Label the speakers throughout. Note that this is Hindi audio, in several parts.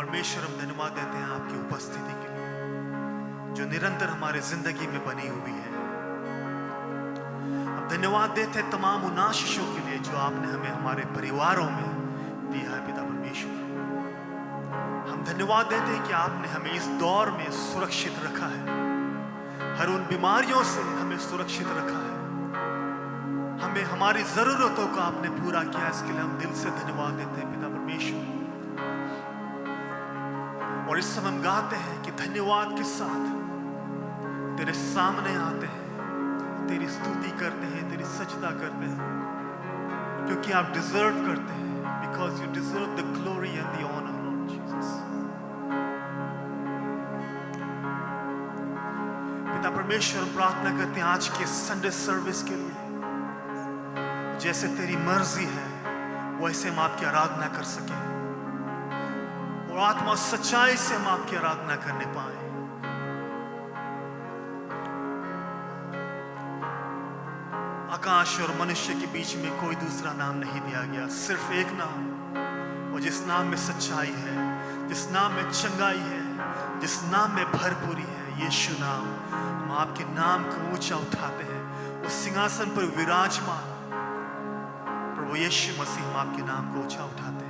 Speaker 1: परमेश्वर हम धन्यवाद देते हैं आपकी उपस्थिति के लिए जो निरंतर हमारे जिंदगी में बनी हुई है। हम धन्यवाद देते हैं तमाम उन आशीषों के लिए जो आपने हमें हमारे परिवारों में दिया है पिता परमेश्वर। हम धन्यवाद देते हैं कि आपने हमें इस दौर में सुरक्षित रखा है, हर उन बीमारियों से हमें सुरक्षित रखा है, हमें हमारी जरूरतों को आपने पूरा किया। इसके लिए हम दिल से धन्यवाद देते हैं पिता परमेश्वर। और इस समय हम गाते हैं कि धन्यवाद के साथ तेरे सामने आते हैं, तेरी स्तुति करते हैं, तेरी सजदा करते हैं, क्योंकि आप डिजर्व करते हैं, because you deserve the glory and the honour Lord Jesus. पिता परमेश्वर प्रार्थना करते हैं आज के संडे सर्विस के लिए, जैसे तेरी मर्जी है वैसे हम आपकी आराधना कर सके और आत्मा सच्चाई से हम आपकी आराधना करने पाए। आकाश और मनुष्य के बीच में कोई दूसरा नाम नहीं दिया गया, सिर्फ एक नाम, और जिस नाम में सच्चाई है, जिस नाम में चंगाई है, जिस नाम में भरपूरी है, यीशु नाम। हम आपके नाम को ऊंचा उठाते हैं, उस सिंहासन पर विराजमान प्रभु यीशु मसीह, हम आपके नाम को ऊंचा उठाते हैं।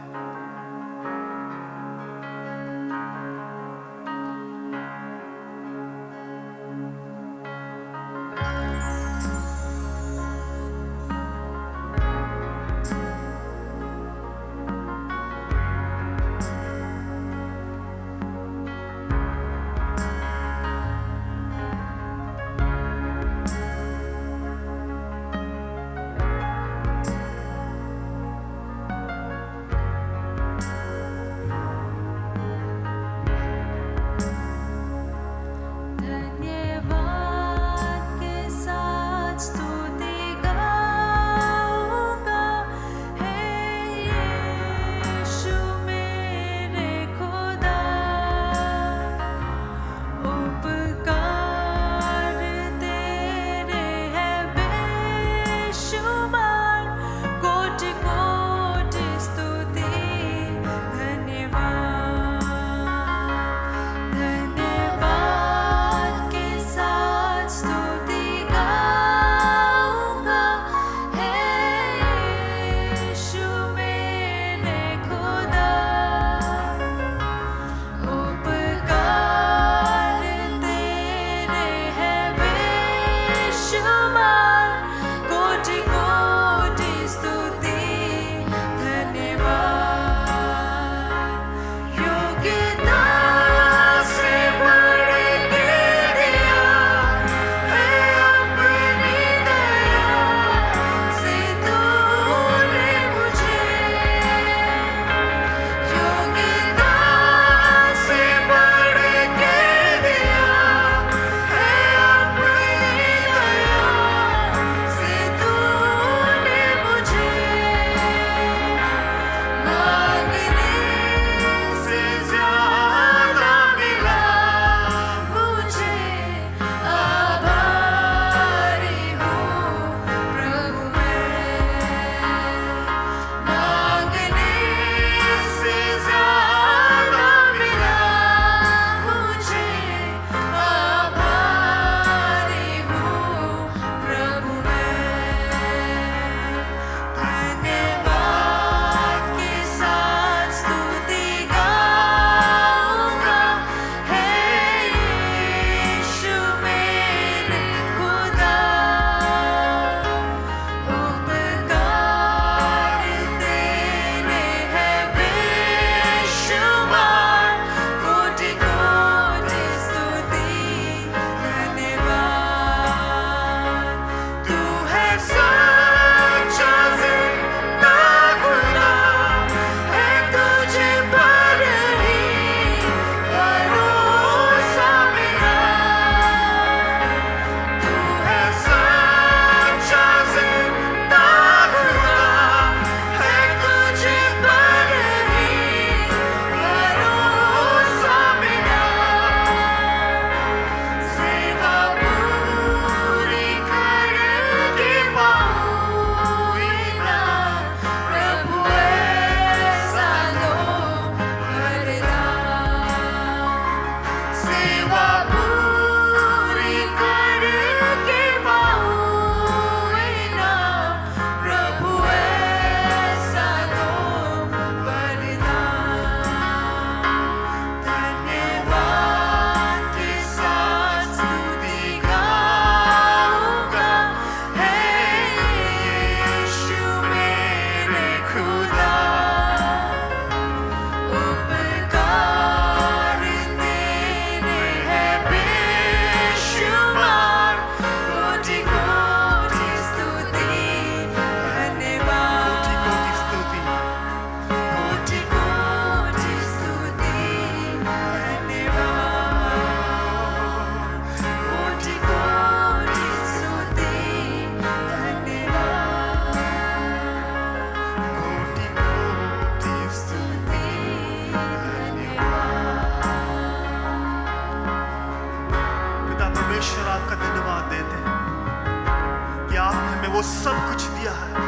Speaker 1: वो सब कुछ दिया है,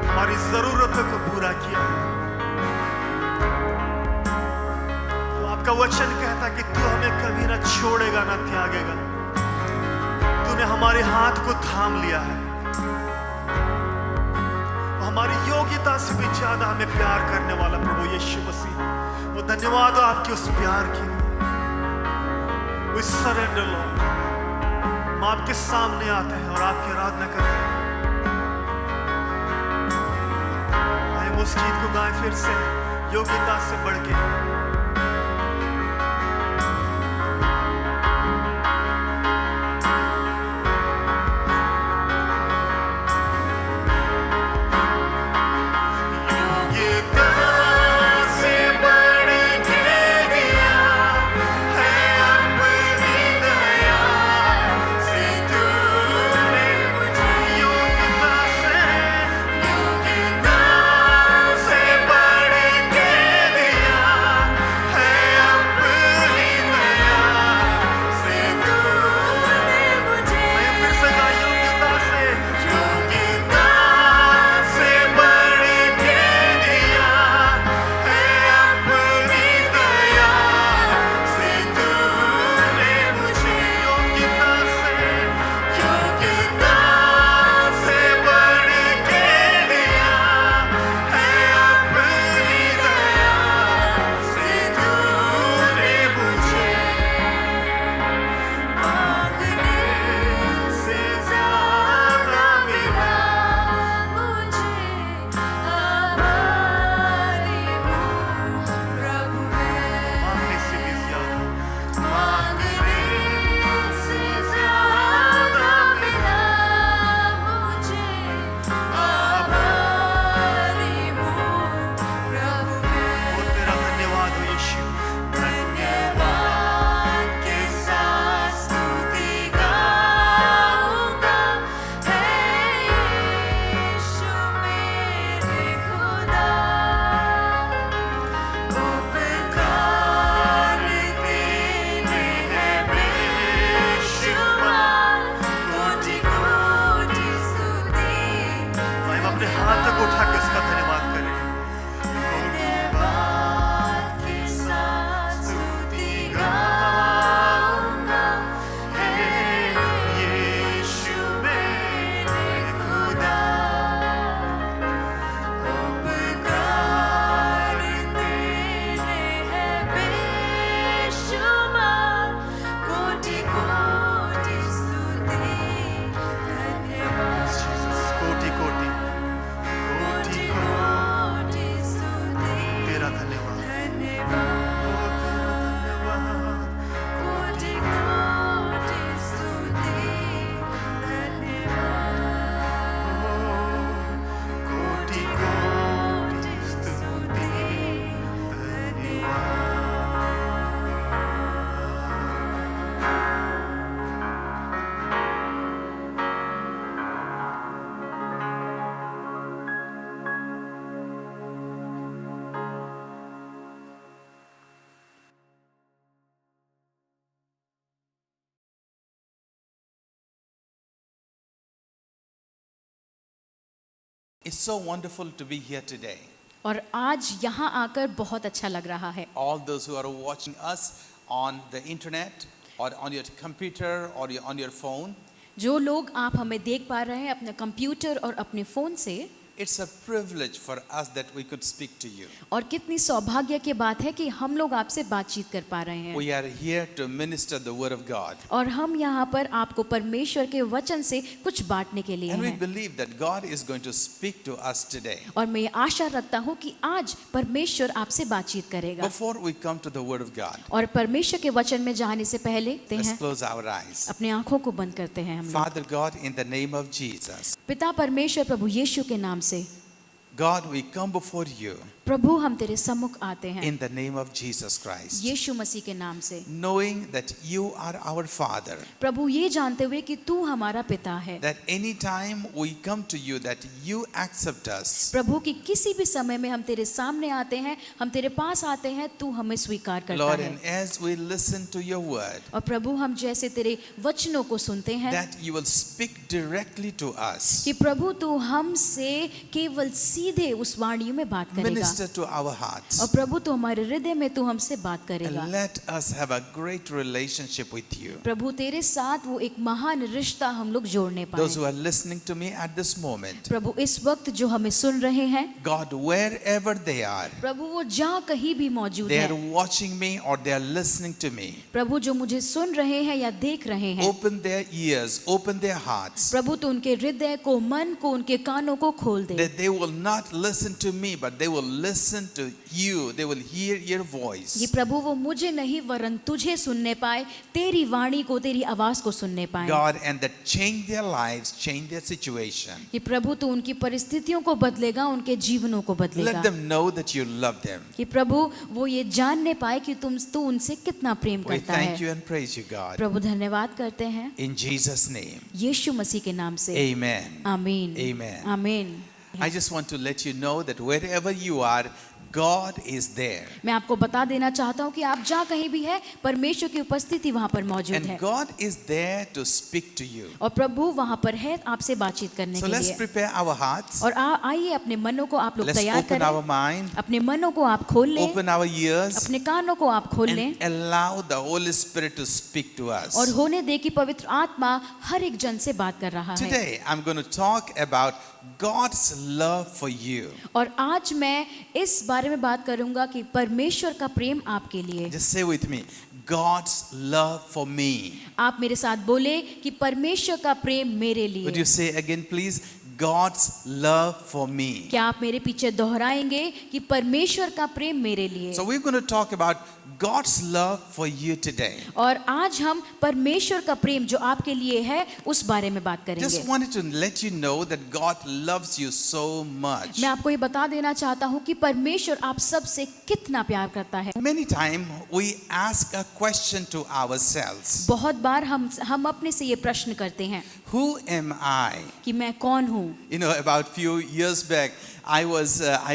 Speaker 1: हमारी जरूरतों को पूरा किया है। तो आपका वचन कहता कि तू हमें कभी ना छोड़ेगा ना त्यागेगा। तूने हमारे हाथ को थाम लिया है। हमारी योग्यता से भी ज्यादा हमें प्यार करने वाला प्रभु यीशु मसीह, वो धन्यवाद हो आपके उस प्यार के लिए। We surrender Lord। हम आपके सामने आते हैं और आपकी आराधना करते हैं। हम उस गीत को गाएं फिर से, योग्यता से बढ़ के।
Speaker 2: It's so wonderful to be here today.
Speaker 3: और आज यहाँ आकर बहुत अच्छा लग रहा है।
Speaker 2: All those who are watching us on the internet or on your computer or on your phone,
Speaker 3: जो लोग आप हमें देख पा रहे हैं अपने कंप्यूटर और अपने फोन से,
Speaker 2: it's a privilege for us that we could speak to you.
Speaker 3: और कितनी सौभाग्य की बात है कि हम लोग आपसे बातचीत कर पा रहे हैं।
Speaker 2: We are here to minister the word of God.
Speaker 3: और हम यहाँ पर आपको परमेश्वर के वचन से कुछ बांटने के लिए
Speaker 2: And we
Speaker 3: हैं।
Speaker 2: believe that God is going to speak to us today.
Speaker 3: और मैं आशा रखता हूँ कि आज परमेश्वर आपसे बातचीत करेगा।
Speaker 2: Before we come to the word of God,
Speaker 3: और परमेश्वर के वचन में जाने से पहले
Speaker 2: let's close our eyes.
Speaker 3: अपने आंखों को बंद करते हैं हम लोग।
Speaker 2: Father God, in the name of Jesus,
Speaker 3: पिता परमेश्वर प्रभु यीशु के नाम से,
Speaker 2: God, we come before you.
Speaker 3: प्रभु हम तेरे सम्मुख आते हैं
Speaker 2: in the name of Jesus Christ,
Speaker 3: यीशु मसीह के नाम से।
Speaker 2: knowing that you are our Father,
Speaker 3: प्रभु ये जानते हुए कि तू हमारा पिता है।
Speaker 2: that any time we come to you, that you accept us.
Speaker 3: प्रभु कि किसी भी समय में हम तेरे सामने आते हैं, हम तेरे पास आते हैं, तू हमें स्वीकार करता
Speaker 2: Lord,
Speaker 3: है।
Speaker 2: and as we listen to your word,
Speaker 3: और प्रभु हम जैसे तेरे वचनों को सुनते हैं
Speaker 2: that you will speak directly to us,
Speaker 3: कि प्रभु तू हमसे केवल सीधे उस वाणी में बात करेगा
Speaker 2: minister to our hearts,
Speaker 3: और प्रभु तू हमारे हृदय में तू हमसे बात करेगा।
Speaker 2: and let us have a great relationship with you.
Speaker 3: प्रभु तेरे साथ वो एक महान रिश्ता हम लोग जोड़ने
Speaker 2: Those who
Speaker 3: पाए।
Speaker 2: are listening to me at this moment,
Speaker 3: प्रभु इस वक्त जो हमें सुन रहे हैं,
Speaker 2: God, wherever they are,
Speaker 3: प्रभु वो जहाँ कहीं भी मौजूद
Speaker 2: they are
Speaker 3: है,
Speaker 2: watching me or they are listening to me,
Speaker 3: प्रभु जो मुझे सुन रहे हैं या देख रहे हैं,
Speaker 2: open their ears, open their hearts,
Speaker 3: प्रभु तो उनके हृदय को, मन को, उनके कानों को खोल दे
Speaker 2: that they will not listen to me, but they will listen to you. They will hear your voice.
Speaker 3: कि प्रभु वो मुझे नहीं वरन तुझे सुनने पाए, तेरी वाणी को, तेरी आवाज को सुनने पाए।
Speaker 2: God, and that change their lives, change their situation.
Speaker 3: कि प्रभु तू उनकी परिस्थितियों को बदलेगा, उनके जीवनों को बदलेगा।
Speaker 2: Let them know that you love them.
Speaker 3: कि प्रभु वो ये जानने पाए कि तू उनसे कितना प्रेम
Speaker 2: We
Speaker 3: करता
Speaker 2: thank
Speaker 3: है।
Speaker 2: you and praise you, God.
Speaker 3: प्रभु धन्यवाद करते हैं
Speaker 2: In Jesus' name,
Speaker 3: यीशु मसीह के नाम से।
Speaker 2: amen.
Speaker 3: आमीन
Speaker 2: Amen.
Speaker 3: आमीन।
Speaker 2: I just want to let you know that wherever you are, God is there.
Speaker 3: मैं आपको बता देना चाहता हूँ कि आप जहाँ कहीं भी है, परमेश्वर की उपस्थिति वहाँ पर मौजूद
Speaker 2: And
Speaker 3: है
Speaker 2: God is there to speak to you.
Speaker 3: और प्रभु वहाँ पर है आपसे बातचीत करने
Speaker 2: So
Speaker 3: के
Speaker 2: let's
Speaker 3: लिए।
Speaker 2: prepare our hearts.
Speaker 3: और आइए अपने मनों को आप लोग
Speaker 2: Let's
Speaker 3: तैयार
Speaker 2: open our
Speaker 3: करें,
Speaker 2: mind,
Speaker 3: अपने मनों को आप खोल लें,
Speaker 2: open our ears,
Speaker 3: अपने कानों को आप खोल लें
Speaker 2: and allow the Holy Spirit to speak to us.
Speaker 3: और होने दे कि पवित्र आत्मा हर एक जन से बात कर रहा है।
Speaker 2: Today, I'm going to talk about God's love for you.
Speaker 3: और आज मैं इस बारे में बात करूंगा कि परमेश्वर का प्रेम आपके लिए।
Speaker 2: Just say with me, God's love for me.
Speaker 3: आप मेरे साथ बोले कि परमेश्वर का प्रेम मेरे
Speaker 2: Would
Speaker 3: लिए।
Speaker 2: you say again, please? God's love for me.
Speaker 3: क्या आप मेरे पीछे दोहराएंगे कि परमेश्वर का प्रेम मेरे लिए।
Speaker 2: So we're going to talk about God's love for you today.
Speaker 3: और आज हम परमेश्वर का प्रेम जो आपके लिए है उस बारे में बात
Speaker 2: Just
Speaker 3: करेंगे।
Speaker 2: wanted to let you know that God loves you so much.
Speaker 3: मैं आपको ये बता देना चाहता हूँ कि परमेश्वर आप सबसे कितना प्यार करता है।
Speaker 2: Many times we ask a question to ourselves.
Speaker 3: बहुत बार हम अपने से ये प्रश्न करते हैं
Speaker 2: Who am I?
Speaker 3: कि मैं कौन हूँ।
Speaker 2: You know, about few years back, I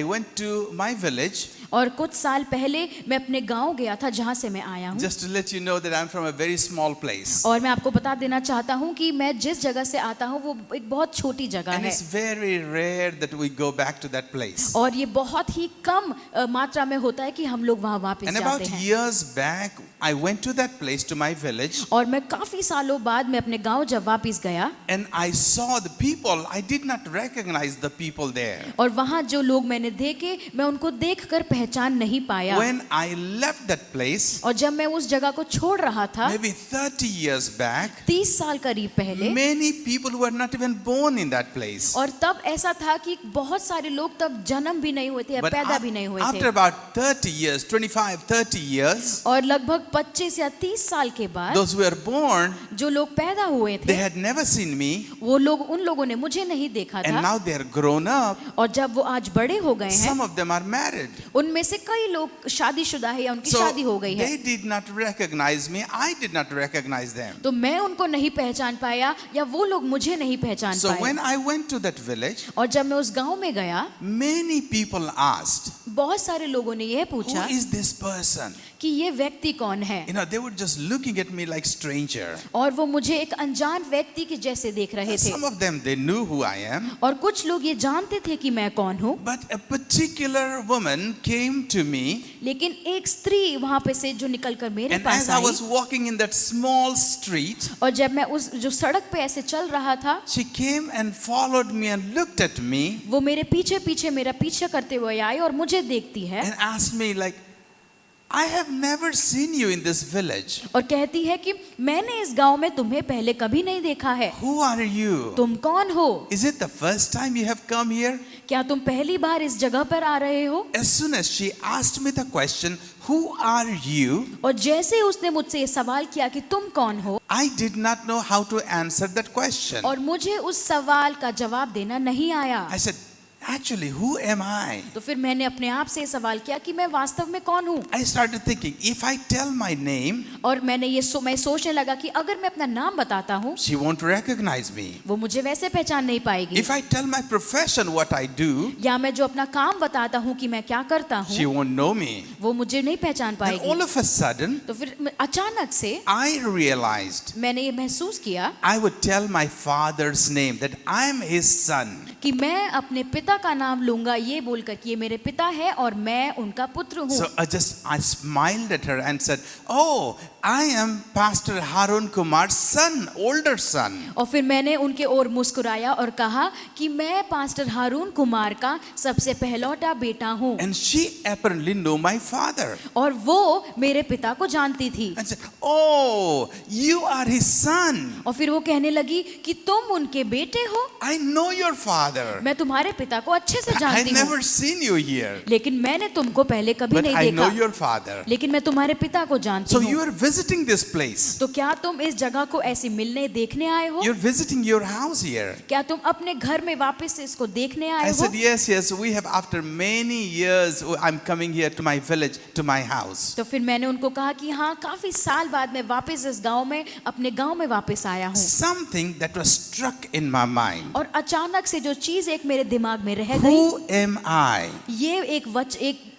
Speaker 2: went to my village.
Speaker 3: और कुछ साल पहले मैं अपने गांव गया था जहाँ से मैं आया हूँ।
Speaker 2: Just to let you know that I'm from a very small place.
Speaker 3: और मैं आपको बता देना चाहता हूँ कि मैं जिस जगह से आता हूँ वो एक बहुत छोटी जगह
Speaker 2: And
Speaker 3: है
Speaker 2: it's very rare that we go back to that place.
Speaker 3: और ये बहुत ही कम मात्रा में होता है कि हम लोग वहाँ वापस
Speaker 2: And
Speaker 3: जाते
Speaker 2: about
Speaker 3: हैं।
Speaker 2: years back, I went to that place, to my village,
Speaker 3: और मैं काफी सालों बाद मैं अपने गांव जब वापस गया
Speaker 2: and I saw the people. I did not recognize the people there.
Speaker 3: और वहाँ जो लोग मैंने देखे मैं उनको देखकर पहचान नहीं पाया।
Speaker 2: When I left that place,
Speaker 3: और जब मैं उस जगह को छोड़ रहा था
Speaker 2: maybe 30 years back,
Speaker 3: 30 साल करीब पहले,
Speaker 2: many people were not even born in that place.
Speaker 3: और तब ऐसा था कि बहुत सारे लोग तब जन्म भी नहीं हुए थे या
Speaker 2: But
Speaker 3: पैदा भी नहीं हुए
Speaker 2: after
Speaker 3: थे।
Speaker 2: about 30 years, 25, 30 years,
Speaker 3: और लगभग 25 या 30 साल के बाद
Speaker 2: those who were born,
Speaker 3: जो लोग पैदा हुए
Speaker 2: they
Speaker 3: थे
Speaker 2: had never seen me,
Speaker 3: वो लोग, उन लोगों ने मुझे नहीं देखा
Speaker 2: and
Speaker 3: था।
Speaker 2: now they are grown up.
Speaker 3: और जब वो आज बड़े हो गए हैं
Speaker 2: Some of them are married.
Speaker 3: उनमें से कई लोग शादीशुदा है या उनकी
Speaker 2: So
Speaker 3: शादी हो गई है।
Speaker 2: they did not recognize me. I did not recognize them.
Speaker 3: तो मैं उनको नहीं पहचान पाया या वो लोग मुझे नहीं पहचान
Speaker 2: So
Speaker 3: पाए।
Speaker 2: when I went to that village,
Speaker 3: और जब मैं उस गांव में गया
Speaker 2: many people asked,
Speaker 3: बहुत सारे लोगों ने यह
Speaker 2: who
Speaker 3: पूछा
Speaker 2: is this person?
Speaker 3: कि ये व्यक्ति कौन है।
Speaker 2: You know, they were just looking at me like stranger.
Speaker 3: और वो मुझे एक अनजान व्यक्ति के जैसे देख रहे थे।
Speaker 2: Some of them, they knew who I am.
Speaker 3: और कुछ लोग ये जानते थे कि मैं कौन हूँ।
Speaker 2: But a particular woman came to me,
Speaker 3: लेकिन एक स्त्री वहां पे से जो निकलकर मेरे
Speaker 2: and
Speaker 3: pass
Speaker 2: as I
Speaker 3: I
Speaker 2: was walking in that small street,
Speaker 3: और जब मैं उस जो सड़क पे ऐसे चल रहा था
Speaker 2: she came and followed me and looked at me
Speaker 3: वो मेरे पीछे पीछे मेरा पीछा करते हुए आई और मुझे देखती है
Speaker 2: and asked me like, I have never seen you in this village.
Speaker 3: और कहती है कि मैंने इस गांव में तुम्हें पहले कभी नहीं देखा है।
Speaker 2: Who are you?
Speaker 3: तुम कौन हो?
Speaker 2: Is it the first time you have come here?
Speaker 3: क्या तुम पहली बार इस जगह पर आ रहे हो?
Speaker 2: As soon as she asked me the question, who are you?
Speaker 3: और जैसे उसने मुझसे ये सवाल किया कि तुम कौन हो,
Speaker 2: I did not know how to answer that question.
Speaker 3: और मुझे उस सवाल का जवाब देना नहीं आया।
Speaker 2: I said, actually, who am I?
Speaker 3: तो फिर मैंने अपने आप से सवाल किया कि मैं वास्तव में कौन हूँ।
Speaker 2: I started thinking, if I tell my name,
Speaker 3: और मैं सोचने लगा कि अगर मैं अपना नाम बताता हूँ
Speaker 2: she won't recognize me.
Speaker 3: वो मुझे वैसे पहचान नहीं पाएगी,
Speaker 2: If I tell my profession, what I do,
Speaker 3: या मैं जो अपना काम बताता हूँ कि मैं क्या करता
Speaker 2: she
Speaker 3: हूँ
Speaker 2: won't know me.
Speaker 3: वो मुझे नहीं पहचान
Speaker 2: Then
Speaker 3: पाएगी।
Speaker 2: all of a sudden,
Speaker 3: तो फिर अचानक से
Speaker 2: I realized
Speaker 3: मैंने ये महसूस किया
Speaker 2: I would tell my father's name, that I'm his son.
Speaker 3: कि मैं अपने पिता का नाम लूंगा, ये बोलकर कि ये मेरे पिता है और मैं उनका पुत्र हूँ।
Speaker 2: So I smiled at her and said, "Oh, I am Pastor Harun Kumar's son, older son."
Speaker 3: और फिर मैंने उनके ओर मुस्कुराया और कहा कि मैं पास्टर हारून कुमार का सबसे पहलौठा बेटा हूँ।
Speaker 2: And she apparently knew my father.
Speaker 3: और वो मेरे पिता को जानती थी।
Speaker 2: And said, "Oh, you are his son.
Speaker 3: और फिर वो कहने लगी कि तुम उनके बेटे हो,
Speaker 2: I know your father.
Speaker 3: मैं तुम्हारे पिता को अच्छे से
Speaker 2: I
Speaker 3: जानती हूँ,
Speaker 2: never seen you here,
Speaker 3: लेकिन मैंने तुमको पहले कभी
Speaker 2: but
Speaker 3: नहीं
Speaker 2: I know
Speaker 3: देखा,
Speaker 2: your father.
Speaker 3: लेकिन मैं तुम्हारे पिता को जानती
Speaker 2: So you
Speaker 3: हूँ।
Speaker 2: are visiting this place.
Speaker 3: तो क्या तुम इस जगह को ऐसे मिलने देखने आए हो?
Speaker 2: You're visiting your house here."
Speaker 3: क्या तुम अपने घर में वापस से इसको देखने आए
Speaker 2: I
Speaker 3: हो?
Speaker 2: said, yes, we have, after many years, I'm coming here to my village, to my house.
Speaker 3: तो फिर मैंने उनको कहा कि हाँ, काफी साल बाद मैं वापस इस गांव में, अपने गांव में वापस आया हूँ।
Speaker 2: Something that was struck in my mind.
Speaker 3: और अचानक से जो चीज एक मेरे दिमाग में रह गई,
Speaker 2: Who am I?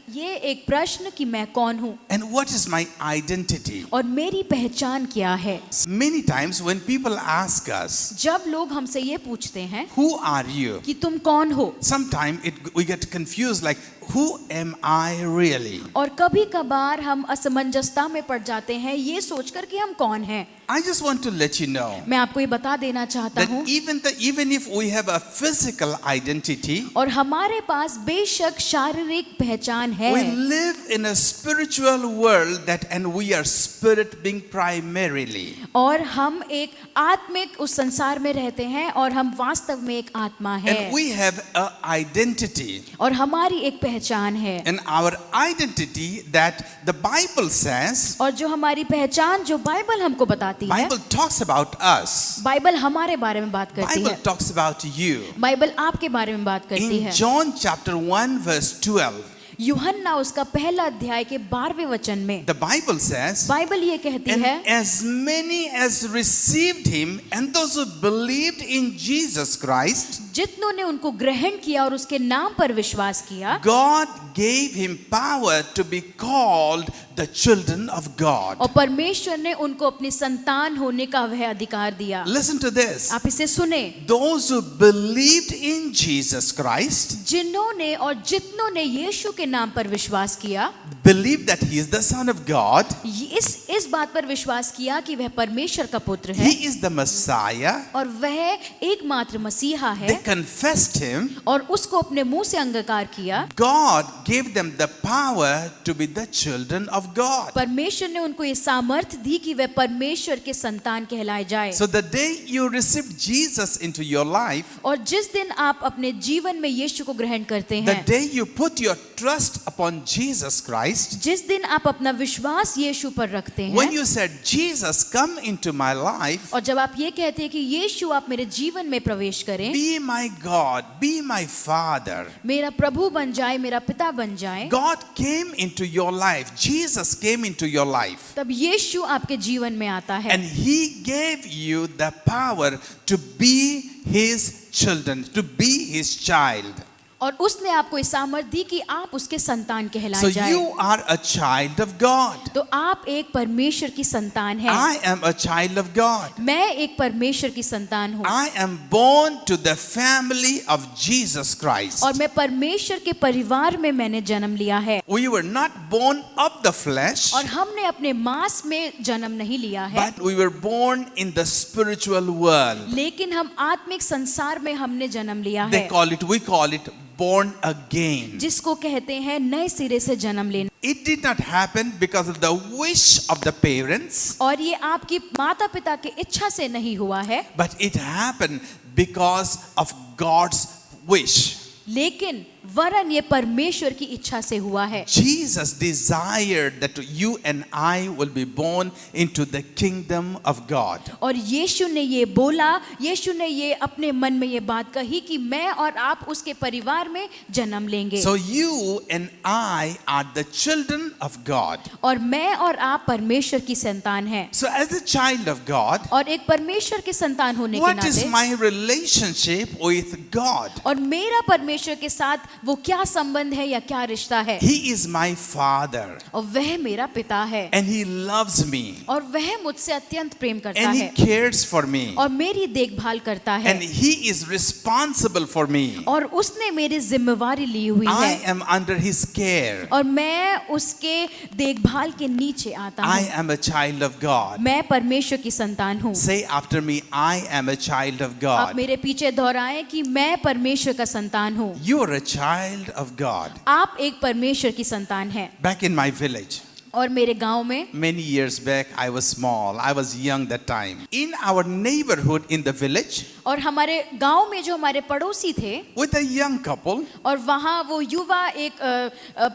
Speaker 3: ये एक प्रश्न कि मैं कौन हूँ
Speaker 2: And what is my identity?
Speaker 3: और मेरी पहचान क्या है।
Speaker 2: Many times when people ask us,
Speaker 3: जब लोग हमसे ये पूछते हैं
Speaker 2: "Who are you?"
Speaker 3: कि तुम कौन हो,
Speaker 2: Sometimes we get confused, like, who am I really?
Speaker 3: और कभी कभार हम असमंजसता में पड़ जाते हैं ये सोचकर कि हम कौन हैं।
Speaker 2: I just want to let you know
Speaker 3: मैं आपको ये बता देना चाहता
Speaker 2: that
Speaker 3: हूँ,
Speaker 2: even if we have a physical identity,
Speaker 3: और हमारे पास बेशक शारीरिक पहचान है,
Speaker 2: we live in a spiritual world and we are spirit being primarily.
Speaker 3: और हम एक आत्मिक उस संसार में रहते हैं और हम वास्तव में एक आत्मा है,
Speaker 2: And we have a identity.
Speaker 3: और हमारी एक पहचान है।
Speaker 2: And our identity that the Bible says,
Speaker 3: और जो हमारी पहचान जो बाइबल हमको बताती है,
Speaker 2: Bible talks about us.
Speaker 3: Bible हमारे बारे में बात करती
Speaker 2: Bible
Speaker 3: है,
Speaker 2: talks about you.
Speaker 3: बाइबल आपके बारे में बात करती
Speaker 2: In
Speaker 3: है।
Speaker 2: John chapter 1 verse 12,
Speaker 3: यूहन्ना उसका पहला अध्याय के 12वें वचन में
Speaker 2: the Bible says,
Speaker 3: बाइबल ये कहती
Speaker 2: "And
Speaker 3: है,
Speaker 2: as many as received him, and those who believed in Jesus Christ,
Speaker 3: जितनों ने उनको ग्रहण किया और उसके नाम पर विश्वास किया,
Speaker 2: God gave him power to be called the children of God."
Speaker 3: और परमेश्वर ने उनको अपनी संतान होने का वह अधिकार दिया।
Speaker 2: Listen to this.
Speaker 3: आप इसे सुने,
Speaker 2: Those who believed in Jesus Christ,
Speaker 3: जिन्होंने और जितनों ने यीशु के नाम पर विश्वास किया,
Speaker 2: believed that he is the Son of God,
Speaker 3: इस बात पर विश्वास किया कि वह परमेश्वर का पुत्र है
Speaker 2: he is the Messiah,
Speaker 3: और वह एकमात्र मसीहा
Speaker 2: they
Speaker 3: है,
Speaker 2: confessed him,
Speaker 3: और उसको अपने मुंह से अंगीकार किया,
Speaker 2: God gave them the power to be the children of God.
Speaker 3: परमेश्वर ने उनको ये सामर्थ दी कि वह परमेश्वर के संतान कहलाए जाए।
Speaker 2: So the day you receive Jesus into your life,
Speaker 3: और जिस दिन आप अपने जीवन में यीशु को ग्रहण करते
Speaker 2: the
Speaker 3: हैं,
Speaker 2: day you put your trust upon Jesus Christ,
Speaker 3: जिस दिन आप अपना विश्वास यीशु पर रखते
Speaker 2: when
Speaker 3: हैं,
Speaker 2: you said, "Jesus, come into my life,
Speaker 3: और जब आप ये कहते हैं कि यीशु आप मेरे जीवन में प्रवेश करें,
Speaker 2: be my God, be my Father."
Speaker 3: मेरा प्रभु बन जाए, मेरा पिता बन जाए,
Speaker 2: God came into your life. Jesus came into your life.
Speaker 3: तब यीशु आपके जीवन में आता है
Speaker 2: And he gave you the power to be his children, to be his child.
Speaker 3: और उसने आपको इस सामर्थ दी कि आप उसके संतान
Speaker 2: So
Speaker 3: कहलाए जाए।
Speaker 2: you are a child of God.
Speaker 3: तो आप एक परमेश्वर की संतान हैं।
Speaker 2: I am a child of God.
Speaker 3: मैं एक परमेश्वर की संतान हूँ,
Speaker 2: I am born to the family of Jesus Christ.
Speaker 3: और मैं परमेश्वर के परिवार में मैंने जन्म लिया है।
Speaker 2: We were not born of the flesh,
Speaker 3: और हमने अपने मांस में जन्म नहीं लिया है,
Speaker 2: but we were born in the spiritual world.
Speaker 3: लेकिन हम आत्मिक संसार में हमने जन्म लिया है,
Speaker 2: We call it born again.
Speaker 3: जिसको कहते हैं नए सिरे से जन्म लेना।
Speaker 2: It did not happen because of the wish of the parents,
Speaker 3: और ये आपकी माता पिता की इच्छा से नहीं हुआ है,
Speaker 2: but it happened because of God's wish.
Speaker 3: लेकिन वरन ये परमेश्वर की इच्छा से हुआ है।
Speaker 2: Jesus desired that you and I will be born into the kingdom of God.
Speaker 3: और यीशु ने ये बोला, यीशु ने ये अपने मन में ये बात कही कि मैं और आप उसके परिवार में जन्म लेंगे।
Speaker 2: So you and I are the children of God.
Speaker 3: और मैं और आप परमेश्वर की संतान हैं।
Speaker 2: So as a child of God,
Speaker 3: और एक परमेश्वर के संतान होने के
Speaker 2: what is
Speaker 3: नाते
Speaker 2: my relationship with God?
Speaker 3: और मेरा परमेश्वर के साथ वो क्या संबंध है या क्या रिश्ता है?
Speaker 2: He is my father
Speaker 3: और वह मेरा पिता है
Speaker 2: and he loves me
Speaker 3: और वह मुझसे अत्यंत प्रेम करता
Speaker 2: and he
Speaker 3: है
Speaker 2: cares for me
Speaker 3: और मेरी देखभाल करता है
Speaker 2: and he is responsible for me.
Speaker 3: और उसने मेरी जिम्मेवारी ली हुई
Speaker 2: I
Speaker 3: है
Speaker 2: am under his care.
Speaker 3: और मैं उसके देखभाल के नीचे आता
Speaker 2: I
Speaker 3: हूँ।
Speaker 2: am a child of God.
Speaker 3: मैं परमेश्वर की संतान हूँ।
Speaker 2: Say after me, I am a child of
Speaker 3: आप
Speaker 2: God.
Speaker 3: मेरे पीछे दोहराएं कि मैं परमेश्वर का संतान हूँ।
Speaker 2: You are a child of God.
Speaker 3: आप एक परमेश्वर की संतान हैं।
Speaker 2: Back in my village,
Speaker 3: और मेरे गांव में
Speaker 2: many years back, I was small. I was young that time. In our neighborhood in the village,
Speaker 3: और हमारे गांव में जो हमारे पड़ोसी थे
Speaker 2: with a young couple,
Speaker 3: और वहाँ वो युवा एक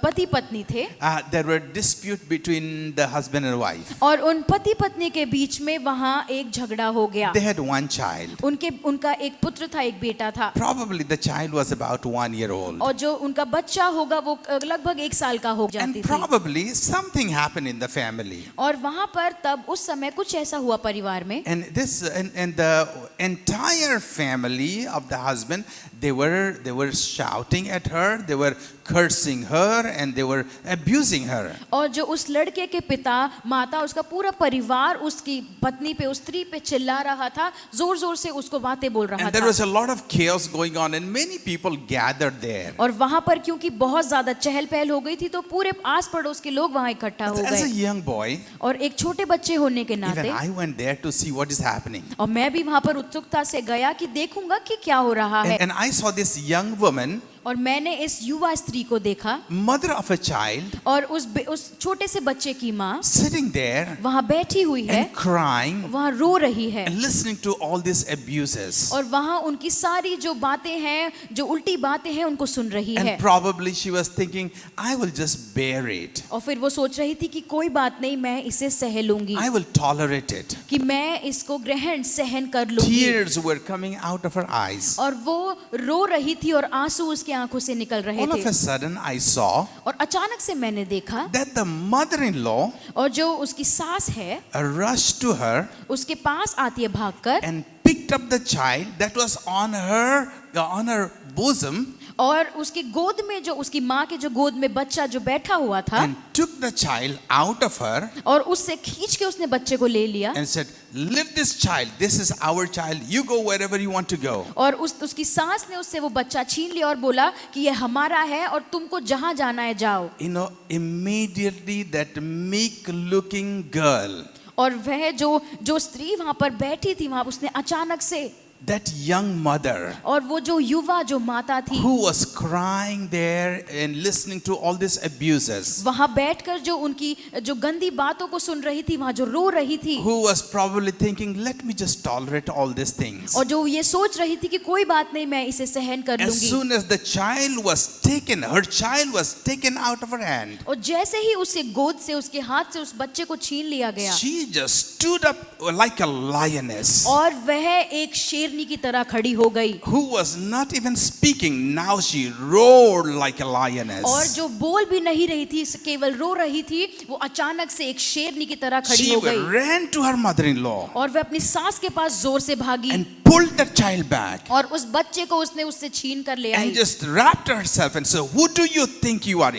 Speaker 3: पति पत्नी थे
Speaker 2: there were dispute between the husband and wife.
Speaker 3: और उन पति पत्नी के बीच में वहाँ एक झगड़ा हो गया।
Speaker 2: They had one child.
Speaker 3: उनका एक पुत्र था, एक बेटा था
Speaker 2: Probably the child was about 1 year old.
Speaker 3: और जो उनका बच्चा होगा वो लगभग 1 साल का हो जाती
Speaker 2: And
Speaker 3: थी।
Speaker 2: probably something happened in the family.
Speaker 3: और वहाँ पर तब उस समय कुछ ऐसा हुआ परिवार में
Speaker 2: And this and the entire family of the husband, they were shouting at her, they were cursing her, and they were abusing her.
Speaker 3: और जो उस लड़के के पिता, माता, उसका पूरा परिवार उसकी पत्नी पे, उस स्त्री पे चिल्ला रहा था, जोर जोर से उसको बातें बोल रहा
Speaker 2: And there
Speaker 3: था।
Speaker 2: was a lot of chaos going on, and many people gathered there.
Speaker 3: और वहाँ पर क्योंकि बहुत ज्यादा चहल पहल हो गई थी तो पूरे आस पड़ोस के लोग वहाँ इकट्ठा हो
Speaker 2: As a
Speaker 3: गए
Speaker 2: young boy,
Speaker 3: और एक छोटे बच्चे होने के
Speaker 2: even
Speaker 3: नाते
Speaker 2: I went there to see what is happening.
Speaker 3: और मैं भी वहाँ पर उत्सुकता से गया कि देखूंगा कि क्या हो रहा है।
Speaker 2: And I saw this young woman,
Speaker 3: और मैंने इस युवा स्त्री को देखा
Speaker 2: mother of a child,
Speaker 3: और उस छोटे से बच्चे की माँ
Speaker 2: sitting there
Speaker 3: वहाँ बैठी हुई है,
Speaker 2: and crying
Speaker 3: वहाँ रो रही है
Speaker 2: and listening to all these abuses.
Speaker 3: और वहाँ उनकी सारी जो बातें हैं, जो उल्टी बातें हैं, उनको सुन रही है।
Speaker 2: And probably she was thinking, I will just bear it.
Speaker 3: और फिर वो सोच रही थी कि कोई बात नहीं, मैं इसे सह लूंगी,
Speaker 2: I will tolerate it.
Speaker 3: कि मैं इसको ग्रहण सहन कर लूंगी।
Speaker 2: Tears were coming out of her eyes.
Speaker 3: और वो रो रही थी और आंसू उसकी आंखों से निकल रहे
Speaker 2: All of
Speaker 3: थे।
Speaker 2: a sudden, I saw
Speaker 3: और अचानक से मैंने देखा
Speaker 2: that the mother-in-law
Speaker 3: और जो उसकी सास है
Speaker 2: rushed to her
Speaker 3: उसके पास आती है भागकर
Speaker 2: and picked up the child that was on her bosom
Speaker 3: और उसकी गोद में, जो उसकी माँ के जो गोद में बच्चा जो बैठा हुआ था,
Speaker 2: and took the child out of her
Speaker 3: और उससे खींच के उसने बच्चे को ले लिया
Speaker 2: and said, leave this child. This is our child. You go wherever you want to go.
Speaker 3: और उसकी सास ने उससे वो बच्चा छीन लिया और बोला कि ये हमारा है और तुमको जहां जाना है जाओ।
Speaker 2: You know, immediately that meek-looking girl,
Speaker 3: और वह जो स्त्री वहां पर बैठी थी, वहां उसने अचानक से
Speaker 2: that young mother
Speaker 3: और वो जो युवा जो माता थी
Speaker 2: who was crying there and listening to all these abuses,
Speaker 3: वहां बैठकर जो उनकी जो गंदी बातों को सुन रही थी, वहां जो रो रही थी
Speaker 2: who was probably thinking, let me just tolerate all these things.
Speaker 3: और जो ये सोच रही थी कि कोई बात नहीं, मैं इसे सहन कर
Speaker 2: As
Speaker 3: लूंगी।
Speaker 2: soon as the child was taken, her child was taken out of her hand,
Speaker 3: और जैसे ही उसके गोद से, उसके हाथ से उस बच्चे को छीन लिया गया
Speaker 2: she just stood up like a lioness
Speaker 3: और वह एक शेरनी की तरह खड़ी हो गई
Speaker 2: who was not even speaking. Now she roared like a lioness.
Speaker 3: और जो बोल भी नहीं रही थी, केवल रो रही थी, वो अचानक से एक शेरनी की तरह खड़ी
Speaker 2: She
Speaker 3: हो गई
Speaker 2: ran to her mother-in-law
Speaker 3: और वह अपनी सास के पास जोर से भागी
Speaker 2: and pulled the child back
Speaker 3: और उस बच्चे को उसने उससे छीन कर ले आई
Speaker 2: and just wrapped herself and said, who do you think you are?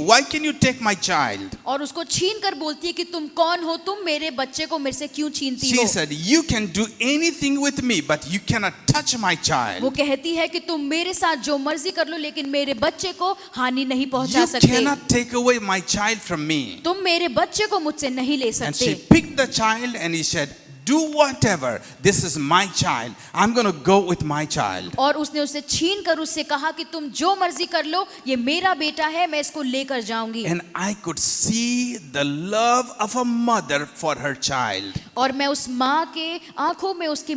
Speaker 2: Why can you take my child?
Speaker 3: और उसको छीन कर बोलती है कि तुम कौन हो, तुम मेरे बच्चे को मेरे से क्यों छीनती
Speaker 2: She
Speaker 3: हो।
Speaker 2: said, you can do anything with me, but you cannot touch my
Speaker 3: वो
Speaker 2: child.
Speaker 3: कहती है कि तुम मेरे साथ जो मर्जी कर लो, लेकिन मेरे बच्चे को हानि नहीं पहुंचा
Speaker 2: You
Speaker 3: सकते।
Speaker 2: cannot take away my child from me.
Speaker 3: तुम मेरे बच्चे को मुझसे नहीं ले
Speaker 2: And
Speaker 3: सकते।
Speaker 2: she picked the child and he said, do whatever. This is my child. I'm going to go with my child.
Speaker 3: और उसने उसे छीन कर उससे कहा कि तुम जो मर्जी कर लो, ये मेरा बेटा है, मैं इसको लेकर जाऊंगी।
Speaker 2: And I could see the love of a mother for her child.
Speaker 3: और मैं उस माँ के आंखों में उसकी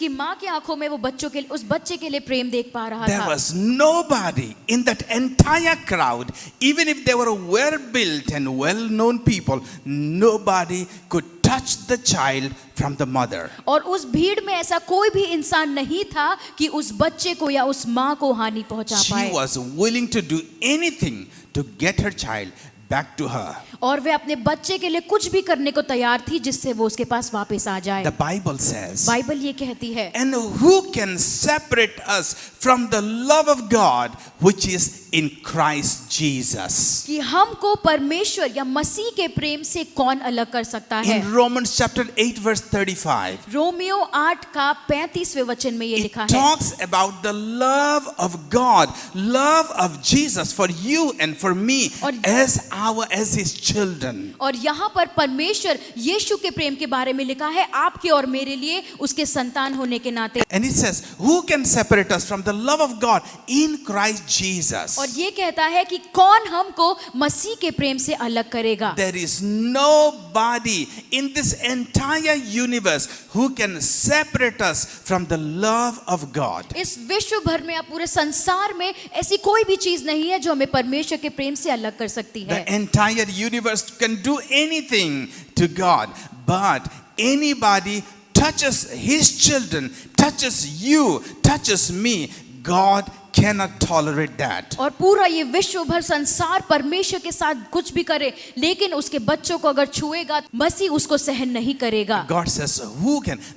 Speaker 3: माँ की आंखों में उस बच्चे के लिए प्रेम देख पा रहा
Speaker 2: There
Speaker 3: था।
Speaker 2: was nobody in that entire crowd, even if they were well built and well known people, nobody could touch the child from the mother.
Speaker 3: और उस भीड़ में ऐसा कोई भी इंसान नहीं था कि उस बच्चे को या उस माँ को हानि पहुंचा
Speaker 2: She
Speaker 3: पाए।
Speaker 2: was willing to do anything to get her child back to her.
Speaker 3: और वे अपने बच्चे के लिए कुछ भी करने को तैयार थी जिससे वो उसके पास वापस आ जाए।
Speaker 2: The Bible says,
Speaker 3: बाइबल ये कहती है,
Speaker 2: and who can separate us from the love of God which is in Christ Jesus?
Speaker 3: कि हमको परमेश्वर या मसीह के प्रेम से कौन अलग कर सकता है।
Speaker 2: In Romans chapter 8 verse 35,
Speaker 3: Romeo 8 का 35वें वचन में ये
Speaker 2: it
Speaker 3: लिखा है,
Speaker 2: talks about the love of God, love of Jesus for you and for me as his children.
Speaker 3: और यहाँ पर परमेश्वर यीशु के प्रेम के बारे में लिखा है, आपके और मेरे लिए उसके संतान होने के नाते।
Speaker 2: And it says, who can separate us from the love of God in Christ Jesus?
Speaker 3: और ये कहता है कि कौन हमको मसीह के प्रेम से अलग करेगा।
Speaker 2: There is nobody in this entire universe who can separate us from the love of God.
Speaker 3: इस विश्व भर में या पूरे संसार में ऐसी कोई भी चीज नहीं है जो हमें परमेश्वर के प्रेम से अलग कर सकती है।
Speaker 2: The entire universe can do anything to God, but anybody touches his children, touches you, touches me, God cannot tolerate that.
Speaker 3: और पूरा ये विश्व भर संसार परमेश्वर के साथ कुछ भी करे, लेकिन उसके बच्चों को अगर छुएगा, मसीह उसको सहन नहीं करेगा।
Speaker 2: God says,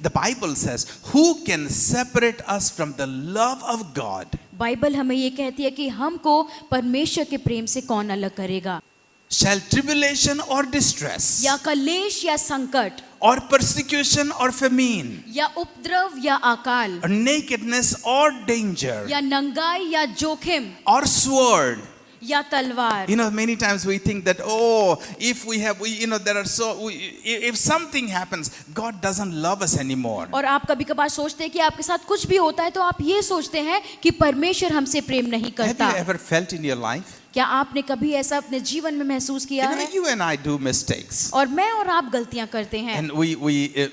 Speaker 2: the Bible says, who can separate us from the love of God?
Speaker 3: Bible हमें ये कहती है कि हमको परमेश्वर के प्रेम से कौन अलग करेगा।
Speaker 2: Shall tribulation or distress,
Speaker 3: या कलेश या संकट,
Speaker 2: or persecution or famine,
Speaker 3: या उपद्रव या अकाल,
Speaker 2: or nakedness or danger,
Speaker 3: या नंगाई या जोखिम,
Speaker 2: or sword?
Speaker 3: या तलवार।
Speaker 2: Many times we think that, if something happens, God doesn't love us anymore.
Speaker 3: और आप कभी कभार सोचते हैं कि आपके साथ कुछ भी होता है तो आप ये सोचते हैं कि परमेश्वर हमसे प्रेम नहीं
Speaker 2: Have
Speaker 3: करता।
Speaker 2: you ever felt in your life?
Speaker 3: क्या आपने कभी ऐसा अपने जीवन में महसूस किया है?
Speaker 2: You and I do mistakes.
Speaker 3: और मैं और आप गलतियां करते हैं।
Speaker 2: And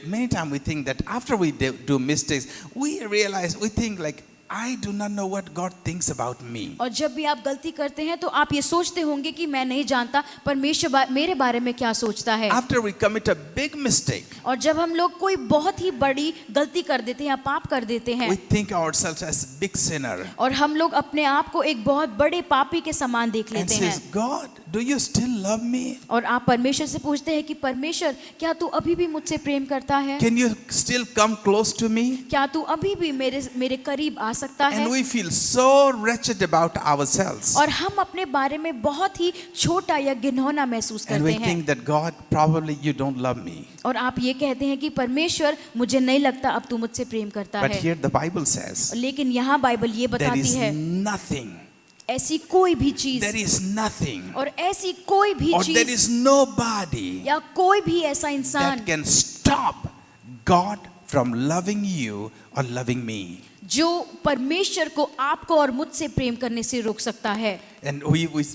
Speaker 2: many times we think that after we do mistakes, we think like, I do not know what God thinks about me.
Speaker 3: और जब भी आप गलती करते हैं तो आप ये सोचते होंगे कि मैं नहीं जानता परमेश्वर मेरे बारे में क्या सोचता है।
Speaker 2: After we commit a big mistake,
Speaker 3: और जब हम लोग कोई बहुत ही बड़ी गलती कर देते हैं या पाप कर देते हैं,
Speaker 2: we think ourselves as big sinner.
Speaker 3: और हम लोग अपने आप को एक बहुत बड़े पापी के समान देख
Speaker 2: And
Speaker 3: लेते
Speaker 2: says,
Speaker 3: हैं।
Speaker 2: God, do you still love me?
Speaker 3: और आप परमेश्वर से पूछते हैं कि परमेश्वर क्या तू अभी भी मुझसे प्रेम करता है?
Speaker 2: Can you still come close to me?
Speaker 3: क्या तू अभी भी मेरे करीब आ सकता है?
Speaker 2: And we feel so wretched about ourselves.
Speaker 3: और हम अपने बारे में बहुत ही छोटा या घिनौना महसूस
Speaker 2: And we
Speaker 3: करते हैं।
Speaker 2: think that God, probably you don't love me.
Speaker 3: और आप ये कहते हैं कि परमेश्वर मुझे नहीं लगता अब तू मुझसे प्रेम करता
Speaker 2: But
Speaker 3: है।
Speaker 2: here the Bible says,
Speaker 3: लेकिन यहाँ बाइबल ये
Speaker 2: there
Speaker 3: बताती
Speaker 2: is
Speaker 3: है,
Speaker 2: nothing,
Speaker 3: ऐसी कोई भी चीज
Speaker 2: there is nothing,
Speaker 3: और ऐसी कोई भी
Speaker 2: or there
Speaker 3: चीज
Speaker 2: is nobody
Speaker 3: या कोई भी ऐसा इंसान
Speaker 2: that can stop God from loving you or loving me.
Speaker 3: जो परमेश्वर को आपको और मुझसे प्रेम करने से रोक सकता है।
Speaker 2: And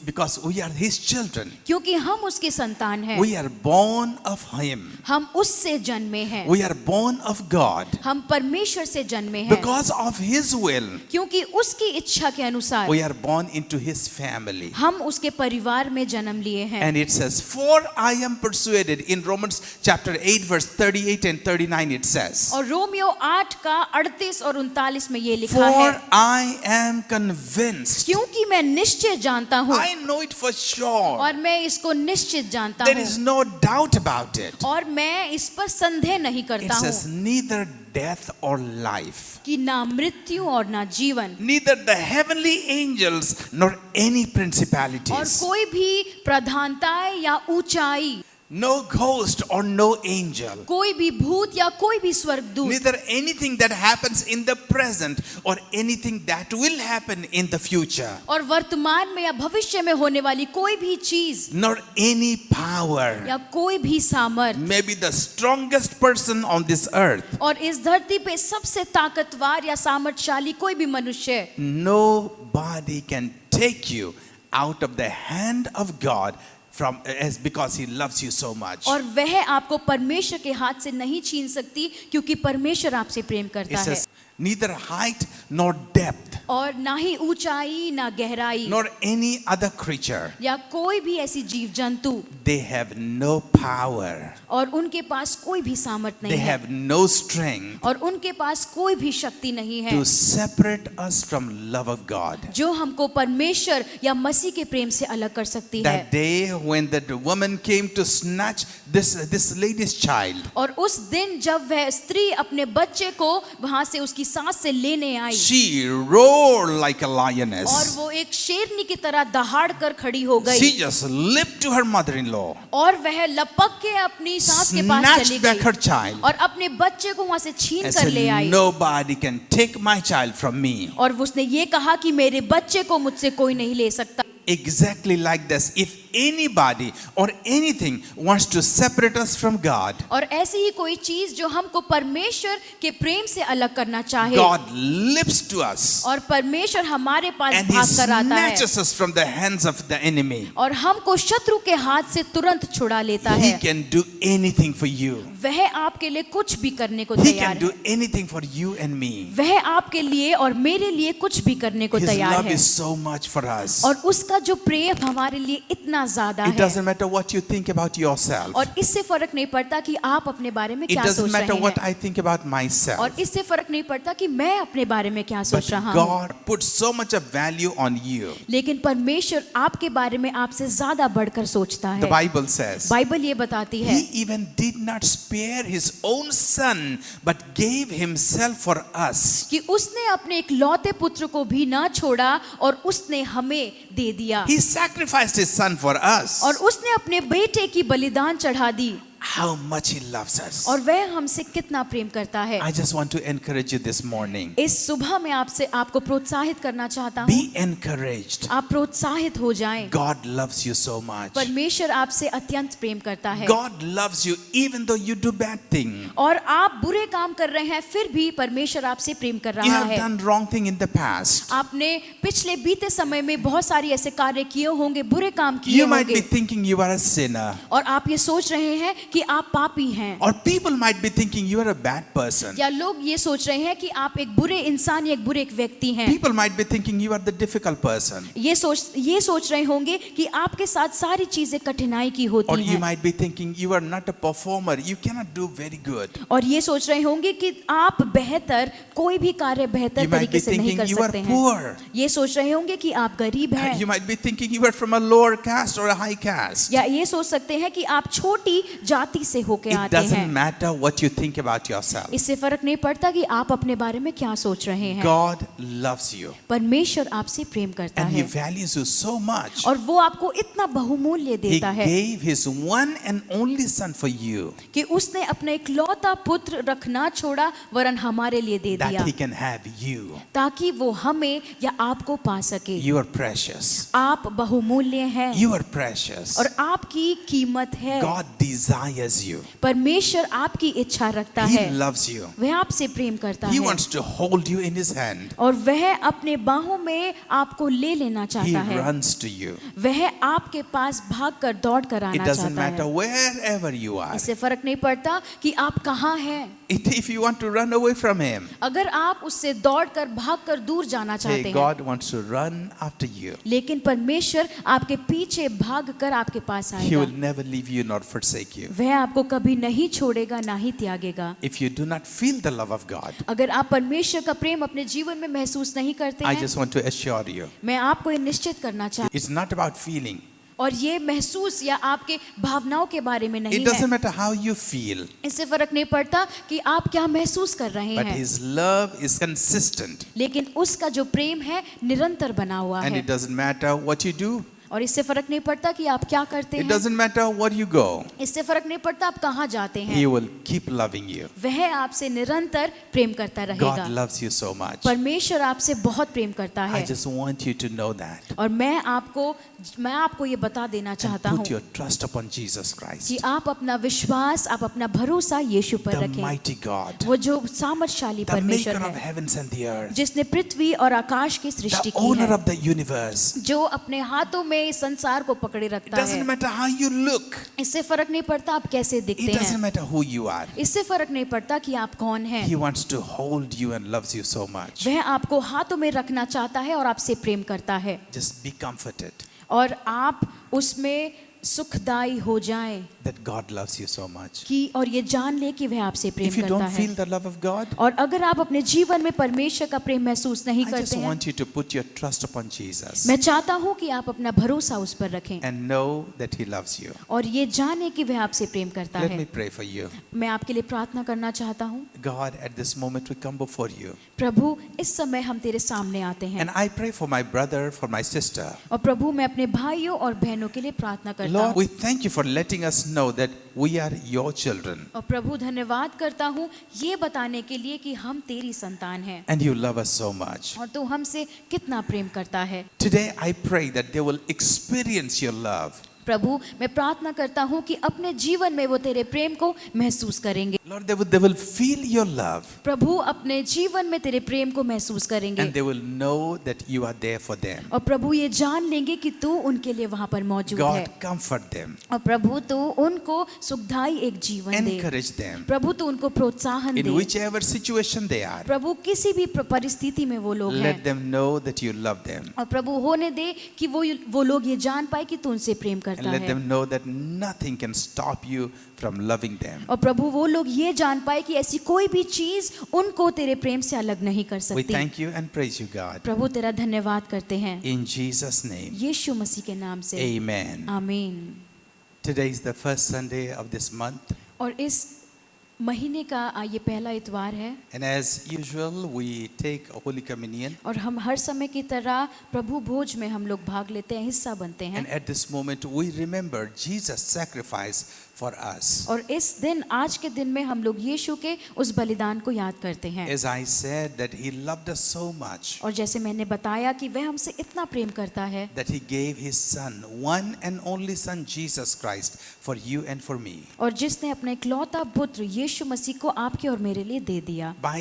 Speaker 2: because we are His children,
Speaker 3: क्योंकि हम उसके संतान हैं,
Speaker 2: we are born of Him.
Speaker 3: हम उससे जन्मे हैं,
Speaker 2: We are born of God
Speaker 3: हम परमेश्वर से जन्मे हैं,
Speaker 2: because of His will.
Speaker 3: क्योंकि उसकी इच्छा के अनुसार
Speaker 2: We are born into His family.
Speaker 3: हम उसके परिवार में जन्म लिए हैं।
Speaker 2: And it says, for I am persuaded, in Romans chapter 8 verse 38 and 39 it says,
Speaker 3: और रोमियो 8 का 38 और 39 में ये लिखा
Speaker 2: for
Speaker 3: है,
Speaker 2: I am convinced,
Speaker 3: क्योंकि मैं निश्चय जानता हूँ,
Speaker 2: I know it for sure,
Speaker 3: और मैं इसको निश्चित जानता
Speaker 2: there
Speaker 3: हूँ,
Speaker 2: is no doubt about it.
Speaker 3: और मैं इस पर संदेह नहीं
Speaker 2: It
Speaker 3: करता हूँ
Speaker 2: says neither death or life,
Speaker 3: कि ना मृत्यु और ना जीवन,
Speaker 2: neither the heavenly angels nor any
Speaker 3: और
Speaker 2: principalities,
Speaker 3: कोई भी प्रधानताएं या ऊंचाई,
Speaker 2: no ghost or no angel,
Speaker 3: कोई भी भूत या कोई भी स्वर्गदूत,
Speaker 2: neither anything that happens in the present or anything that will happen in the future,
Speaker 3: और वर्तमान में या भविष्य में होने वाली कोई भी चीज
Speaker 2: nor any power,
Speaker 3: या कोई भी सामर्थ,
Speaker 2: maybe the strongest person on this earth,
Speaker 3: और इस धरती पे सबसे ताकतवर या सामर्थशाली कोई भी मनुष्य,
Speaker 2: nobody can take you out of the hand of God from as because he loves you so much.
Speaker 3: और वह आपको परमेश्वर के हाथ से नहीं छीन सकती क्योंकि परमेश्वर आपसे प्रेम
Speaker 2: It
Speaker 3: करता है।
Speaker 2: says neither height nor depth
Speaker 3: और ना ही ऊंचाई ना गहराई
Speaker 2: nor any other creature,
Speaker 3: या कोई भी ऐसी जीव जंतु,
Speaker 2: they have no power,
Speaker 3: और उनके पास कोई भी सामर्थ
Speaker 2: they
Speaker 3: नहीं है,
Speaker 2: have no strength
Speaker 3: और उनके पास कोई भी शक्ति नहीं है
Speaker 2: to separate us from love of God.
Speaker 3: जो हमको परमेश्वर या मसीह के प्रेम से अलग कर सकती है।
Speaker 2: That day when the woman came to snatch this lady's child,
Speaker 3: और उस दिन जब वह स्त्री अपने बच्चे को वहां से उसकी सांस से लेने आई,
Speaker 2: she roared like a
Speaker 3: और
Speaker 2: lioness.
Speaker 3: वो एक शेरनी की तरह दहाड़ कर खड़ी हो गई,
Speaker 2: She just leaped to her mother-in-law,
Speaker 3: और वह लपक के अपनी सास के पास चली
Speaker 2: snatched back
Speaker 3: गई
Speaker 2: her child,
Speaker 3: और अपने बच्चे को वहां से छीन
Speaker 2: and
Speaker 3: कर ले
Speaker 2: said,
Speaker 3: I,
Speaker 2: nobody can take my child from me.
Speaker 3: और उसने ये कहा कि मेरे बच्चे को मुझसे कोई नहीं ले सकता।
Speaker 2: Exactly like this. If anybody or anything wants to separate us from God,
Speaker 3: और ऐसी ही कोई चीज जो हमको परमेश्वर के प्रेम से अलग करना चाहे,
Speaker 2: God leaps to us
Speaker 3: और परमेश्वर हमारे पास
Speaker 2: and He
Speaker 3: भाग कर आता है
Speaker 2: snatches us from the hands of the enemy.
Speaker 3: और हमको शत्रु के हाथ से तुरंत छुड़ा लेता
Speaker 2: He
Speaker 3: है।
Speaker 2: can do anything for you.
Speaker 3: वह आपके लिए कुछ भी करने को
Speaker 2: He
Speaker 3: तैयार
Speaker 2: can do
Speaker 3: है।
Speaker 2: anything for you and me.
Speaker 3: वह आपके लिए और मेरे लिए कुछ भी करने को
Speaker 2: His
Speaker 3: तैयार
Speaker 2: love
Speaker 3: है,
Speaker 2: is so much for us.
Speaker 3: और उसका जो प्रेम हमारे लिए इतना ज्यादा
Speaker 2: It
Speaker 3: है,
Speaker 2: doesn't matter what you think about yourself.
Speaker 3: और इससे फर्क नहीं पड़ता कि आप अपने बारे में
Speaker 2: It
Speaker 3: क्या
Speaker 2: doesn't
Speaker 3: सोच
Speaker 2: matter
Speaker 3: रहे
Speaker 2: what
Speaker 3: हैं,
Speaker 2: I think about myself.
Speaker 3: और इससे फर्क नहीं पड़ता कि मैं अपने बारे में क्या
Speaker 2: But
Speaker 3: सोच रहा हूँ,
Speaker 2: God puts so much of value on you.
Speaker 3: लेकिन परमेश्वर आपके बारे में आपसे ज्यादा बढ़कर सोचता
Speaker 2: The
Speaker 3: है।
Speaker 2: Bible says,
Speaker 3: बाइबल ये बताती है
Speaker 2: He even did not spare His own son, but gave Himself for us.
Speaker 3: कि उसने अपने इकलौते पुत्र को भी ना छोड़ा और उसने हमें दे दिया,
Speaker 2: He sacrificed His son for us.
Speaker 3: और उसने अपने बेटे की बलिदान चढ़ा दी,
Speaker 2: How much He loves us.
Speaker 3: और वह हमसे कितना प्रेम करता है।
Speaker 2: I just want to encourage you this morning.
Speaker 3: इस सुबह में आपको प्रोत्साहित करना चाहता हूँ,
Speaker 2: Be encouraged.
Speaker 3: आप प्रोत्साहित हो जाएं।
Speaker 2: God loves you so much.
Speaker 3: परमेश्वर आपसे अत्यंत प्रेम करता है,
Speaker 2: God loves you even though you do bad thing.
Speaker 3: और आप बुरे काम कर रहे हैं फिर भी परमेश्वर आपसे प्रेम कर
Speaker 2: You
Speaker 3: रहा
Speaker 2: have
Speaker 3: है।
Speaker 2: done wrong thing in the past.
Speaker 3: आपने पिछले बीते समय में बहुत सारी ऐसे कार्य किए होंगे, बुरे काम किए
Speaker 2: You might be
Speaker 3: होंगे,
Speaker 2: thinking you are a sinner.
Speaker 3: और आप ये सोच रहे हैं कि आप पापी हैं,
Speaker 2: Or people might be thinking you are a bad person.
Speaker 3: या लोग ये सोच रहे हैं कि आप एक बुरे इंसान या एक बुरे एक व्यक्ति हैं।
Speaker 2: People might be thinking you are the difficult person.
Speaker 3: ये सोच रहे होंगे कि आपके साथ सारी चीजें कठिनाई की
Speaker 2: Or
Speaker 3: होती
Speaker 2: you
Speaker 3: हैं,
Speaker 2: might be thinking you are not a performer. You cannot do very good.
Speaker 3: और ये सोच रहे होंगे कि आप बेहतर कोई भी कार्य बेहतर
Speaker 2: You might
Speaker 3: तरीके
Speaker 2: be
Speaker 3: से नहीं
Speaker 2: thinking
Speaker 3: कर
Speaker 2: you are
Speaker 3: सकते हैं।
Speaker 2: poor.
Speaker 3: ये सोच रहे होंगे कि आप गरीब हैं,
Speaker 2: You might be thinking you are from a lower caste or a high caste.
Speaker 3: या ये सोच सकते हैं कि आप छोटी जाति से होके
Speaker 2: It
Speaker 3: आते हैं।
Speaker 2: doesn't matter what you think about yourself.
Speaker 3: इससे फर्क नहीं पड़ता कि आप अपने बारे में क्या सोच रहे हैं।
Speaker 2: God loves you
Speaker 3: परमेश्वर आपसे प्रेम करता
Speaker 2: and He
Speaker 3: है,
Speaker 2: values you so much.
Speaker 3: और वो आपको इतना बहुमूल्य
Speaker 2: He
Speaker 3: देता है
Speaker 2: gave His one and only son for you
Speaker 3: कि उसने अपना इकलौता पुत्र रखना छोड़ा वरन हमारे लिए दे
Speaker 2: that
Speaker 3: दिया,
Speaker 2: He can have you.
Speaker 3: ताकि वो हमें या आपको पा सके।
Speaker 2: You are precious.
Speaker 3: आप बहुमूल्य हैं,
Speaker 2: You are precious.
Speaker 3: और आपकी कीमत है।
Speaker 2: God desires you.
Speaker 3: परमेश्वर आपकी इच्छा रखता
Speaker 2: He
Speaker 3: है,
Speaker 2: loves you.
Speaker 3: वह आपसे प्रेम करता
Speaker 2: He
Speaker 3: है,
Speaker 2: wants to hold you in His hand.
Speaker 3: और वह अपने बाहों में आपको ले लेना
Speaker 2: He
Speaker 3: चाहता है।
Speaker 2: runs to you.
Speaker 3: वह आपके पास भाग कर दौड़ कर
Speaker 2: It
Speaker 3: आना
Speaker 2: doesn't
Speaker 3: चाहता
Speaker 2: matter
Speaker 3: है।
Speaker 2: wherever you are.
Speaker 3: इससे फर्क नहीं पड़ता कि आप कहाँ हैं।
Speaker 2: If you want to run away from Him,
Speaker 3: अगर आप उससे दौड़ कर भाग कर दूर जाना चाहते
Speaker 2: hey,
Speaker 3: हैं,
Speaker 2: God wants to run after you.
Speaker 3: लेकिन परमेश्वर आपके पीछे भाग कर आपके पास
Speaker 2: He will
Speaker 3: आएगा।
Speaker 2: never leave you nor forsake you.
Speaker 3: वह आपको कभी नहीं छोड़ेगा, ना ही त्यागेगा।
Speaker 2: If you do not feel the love of God,
Speaker 3: अगर आप परमेश्वर का प्रेम अपने जीवन में महसूस नहीं करते
Speaker 2: I
Speaker 3: हैं,
Speaker 2: just want to assure you,
Speaker 3: मैं आपको ये निश्चित करना चाहती
Speaker 2: it's not about feeling.
Speaker 3: हूँ, और ये महसूस या आपके भावनाओं के बारे में नहीं
Speaker 2: It doesn't
Speaker 3: है।
Speaker 2: matter how you feel,
Speaker 3: इससे फर्क नहीं पड़ता कि आप क्या महसूस कर रहे
Speaker 2: but
Speaker 3: हैं,
Speaker 2: His love is consistent.
Speaker 3: लेकिन उसका जो प्रेम है निरंतर बना हुआ
Speaker 2: And
Speaker 3: है,
Speaker 2: it doesn't matter what you do.
Speaker 3: और इससे फर्क नहीं पड़ता कि आप क्या करते
Speaker 2: It
Speaker 3: हैं,
Speaker 2: doesn't matter where you go.
Speaker 3: इससे फर्क नहीं पड़ता आप कहाँ जाते
Speaker 2: He
Speaker 3: हैं,
Speaker 2: will keep loving you.
Speaker 3: वह आपसे निरंतर प्रेम करता
Speaker 2: God
Speaker 3: रहेगा।
Speaker 2: loves you so much.
Speaker 3: परमेश्वर आपसे बहुत प्रेम करता
Speaker 2: I
Speaker 3: है
Speaker 2: just want you to know that.
Speaker 3: और मैं आपको ये बता देना
Speaker 2: And
Speaker 3: चाहता हूँ
Speaker 2: put your trust upon Jesus Christ,
Speaker 3: कि आप अपना विश्वास, आप अपना भरोसा यीशु पर
Speaker 2: the
Speaker 3: रखें।
Speaker 2: mighty God,
Speaker 3: वो जो सामर्थशाली
Speaker 2: the
Speaker 3: परमेश्वर
Speaker 2: maker of
Speaker 3: है,
Speaker 2: heavens and the earth,
Speaker 3: जिसने पृथ्वी और आकाश की सृष्टि
Speaker 2: the
Speaker 3: की
Speaker 2: owner
Speaker 3: है,
Speaker 2: of the universe.
Speaker 3: जो अपने हाथों में इस संसार को पकड़े
Speaker 2: It
Speaker 3: रखता
Speaker 2: doesn't
Speaker 3: है।
Speaker 2: matter how you look.
Speaker 3: इससे फर्क नहीं पड़ता आप कैसे दिखते
Speaker 2: It doesn't
Speaker 3: हैं,
Speaker 2: matter who you are.
Speaker 3: इससे फर्क नहीं पड़ता कि आप कौन हैं।
Speaker 2: He wants to hold you and loves you so much.
Speaker 3: वह आपको हाथों में रखना चाहता है और आपसे प्रेम करता है
Speaker 2: Just be comforted
Speaker 3: और आप उसमें सुखदाई हो जाएं
Speaker 2: that God loves you so much.
Speaker 3: कि और ये जान ले कि वह आपसे प्रेम
Speaker 2: If you
Speaker 3: करता
Speaker 2: don't
Speaker 3: है।
Speaker 2: feel the love of God,
Speaker 3: और अगर आप अपने जीवन में परमेश्वर का प्रेम महसूस नहीं
Speaker 2: I
Speaker 3: करते
Speaker 2: just
Speaker 3: हैं,
Speaker 2: want you to put your trust upon Jesus
Speaker 3: मैं चाहता हूँ कि आप अपना भरोसा उस पर रखें
Speaker 2: and know that He loves you.
Speaker 3: और ये जाने कि वह आपसे प्रेम करता
Speaker 2: Let me
Speaker 3: है।
Speaker 2: pray for you.
Speaker 3: मैं आपके लिए प्रार्थना करना चाहता हूँ।
Speaker 2: God, at this moment we come before you.
Speaker 3: प्रभु, इस समय हम तेरे सामने आते हैं
Speaker 2: And I pray for my brother, for my sister.
Speaker 3: और प्रभु मैं अपने भाइयों और बहनों के लिए प्रार्थना करता
Speaker 2: Lord,
Speaker 3: हूँ।
Speaker 2: we thank you for letting us know that we are your children
Speaker 3: और प्रभु धन्यवाद करता हूँ ये बताने के लिए कि हम तेरी संतान हैं
Speaker 2: and you love us so much.
Speaker 3: और तू हमसे कितना प्रेम करता है।
Speaker 2: Today I pray that they will experience your love.
Speaker 3: प्रभु मैं प्रार्थना करता हूँ कि अपने जीवन में वो तेरे प्रेम को महसूस करेंगे।
Speaker 2: Lord, they will feel your love
Speaker 3: प्रभु अपने जीवन में तेरे प्रेम को महसूस करेंगे
Speaker 2: and they will know that you are there for them.
Speaker 3: और प्रभु ये जान लेंगे कि तू उनके लिए वहाँ पर मौजूद है।
Speaker 2: God, comfort them,
Speaker 3: और प्रभु तू उनको सुखदाई एक जीवन दे।
Speaker 2: encourage them
Speaker 3: प्रभु तू उनको प्रोत्साहन
Speaker 2: in
Speaker 3: they.
Speaker 2: whichever situation they are.
Speaker 3: प्रभु किसी भी परिस्थिति में वो लोग
Speaker 2: Let
Speaker 3: हैं
Speaker 2: them know that you love them
Speaker 3: और प्रभु होने दे कि वो लोग ये जान पाए कि तू उनसे प्रेम
Speaker 2: and
Speaker 3: करता
Speaker 2: let
Speaker 3: है।
Speaker 2: them know that nothing can stop you from loving them.
Speaker 3: और प्रभु वो लोग ये जान पाए कि ऐसी कोई भी चीज उनको तेरे प्रेम से अलग नहीं कर
Speaker 2: We
Speaker 3: सकती।
Speaker 2: thank you and praise you, God.
Speaker 3: प्रभु तेरा धन्यवाद करते हैं
Speaker 2: In Jesus' name,
Speaker 3: यीशु मसीह के नाम से
Speaker 2: amen.
Speaker 3: आमीन।
Speaker 2: Today is the first Sunday of this month.
Speaker 3: और इस महीने का ये पहला इतवार है
Speaker 2: And as usual, we take Holy Communion.
Speaker 3: और हम हर समय की तरह प्रभु भोज में हम लोग भाग लेते हैं, हिस्सा बनते हैं।
Speaker 2: And at this moment, we remember Jesus' sacrifice for us.
Speaker 3: और इस दिन आज के दिन में हम लोग यीशु के उस बलिदान को याद करते हैं।
Speaker 2: As I said, that He loved us so much
Speaker 3: और जैसे मैंने बताया कि वह हमसे इतना प्रेम करता है
Speaker 2: that He gave His Son, one and only Son, Jesus Christ, for you and for me.
Speaker 3: और जिसने अपने इकलौता पुत्र यीशु मसीह को आपके और मेरे लिए दे दिया
Speaker 2: By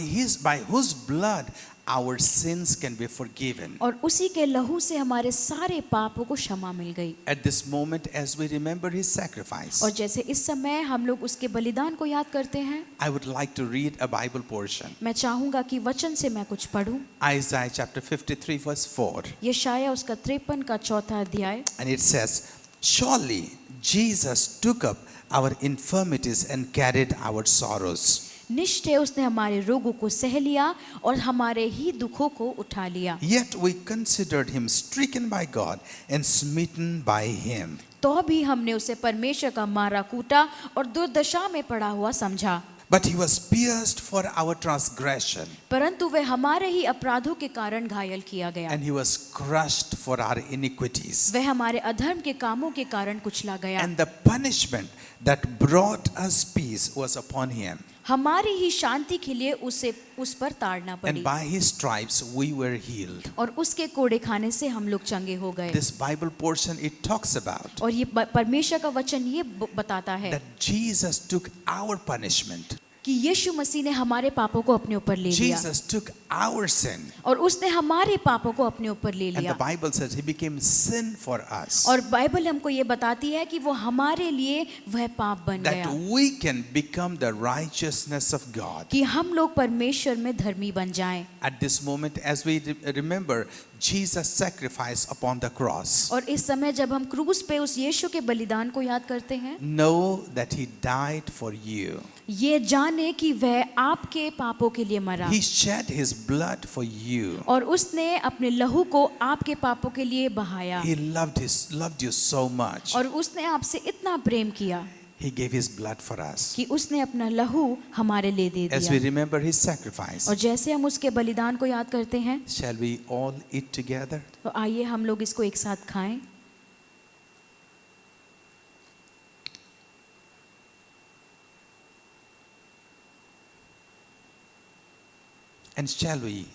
Speaker 2: whose blood our sins can be forgiven.
Speaker 3: और उसी के लहू से हमारे सारे पापों को क्षमा मिल गई।
Speaker 2: At this moment, as we remember His sacrifice,
Speaker 3: और जैसे इस समय हम लोग उसके बलिदान को याद करते हैं,
Speaker 2: I would like to read a Bible portion.
Speaker 3: मैं चाहूंगा कि वचन से मैं कुछ पढूं।
Speaker 2: Isaiah chapter 53 verse 4.
Speaker 3: यशायाह उसका 53 का 4था अध्याय।
Speaker 2: And it says, surely Jesus took up our infirmities and carried our sorrows.
Speaker 3: निश्चय उसने हमारे रोगों को सह लिया और हमारे ही दुखों को उठा लिया।
Speaker 2: Yet we considered him stricken by God and smitten by him.
Speaker 3: तो भी हमने उसे परमेश्वर का मारा कूटा और दुर्दशा में पड़ा हुआ समझा।
Speaker 2: But he was pierced for our transgression,
Speaker 3: परंतु वह हमारे ही अपराधों के कारण घायल किया गया।
Speaker 2: and he was crushed for our iniquities.
Speaker 3: वह हमारे अधर्म के कामों के कारण कुचला गया।
Speaker 2: And the punishment that brought us peace was upon him.
Speaker 3: हमारी ही शांति के लिए उस पर ताड़ना
Speaker 2: And
Speaker 3: पड़ी
Speaker 2: by his stripes we were healed.
Speaker 3: और उसके कोड़े खाने से हम लोग चंगे हो गए।
Speaker 2: This Bible portion, it talks about
Speaker 3: और ये परमेश्वर का वचन ये बताता है
Speaker 2: that Jesus took our punishment.
Speaker 3: कि यीशु मसीह ने हमारे पापों को अपने ऊपर ले लिया
Speaker 2: Jesus took our sin.
Speaker 3: और उसने हमारे पापों को अपने ऊपर ले
Speaker 2: And the
Speaker 3: लिया।
Speaker 2: Bible says he became sin for us.
Speaker 3: और बाइबल हमको ये बताती है कि वो हमारे लिए वह पाप बन
Speaker 2: That
Speaker 3: गया
Speaker 2: we can become the righteousness of God.
Speaker 3: कि हम लोग परमेश्वर में धर्मी बन जाएं।
Speaker 2: At this moment, as we remember Jesus' sacrifice upon the cross,
Speaker 3: और इस समय जब हम क्रूस पे उस यीशु के बलिदान को याद करते हैं,
Speaker 2: know that he died for you.
Speaker 3: ये जाने कि वह आपके पापों के लिए मरा
Speaker 2: He shed his blood for you.
Speaker 3: और उसने अपने लहू को आपके पापों के लिए बहाया
Speaker 2: He loved you so much.
Speaker 3: और उसने आपसे इतना प्रेम किया
Speaker 2: He gave his blood for us.
Speaker 3: कि उसने अपना लहू हमारे लिए दे
Speaker 2: As we
Speaker 3: दिया।
Speaker 2: remember his sacrifice,
Speaker 3: और जैसे हम उसके बलिदान को याद करते हैं,
Speaker 2: shall we all eat together?
Speaker 3: तो आइए हम लोग इसको एक साथ खाएं।
Speaker 2: And shall we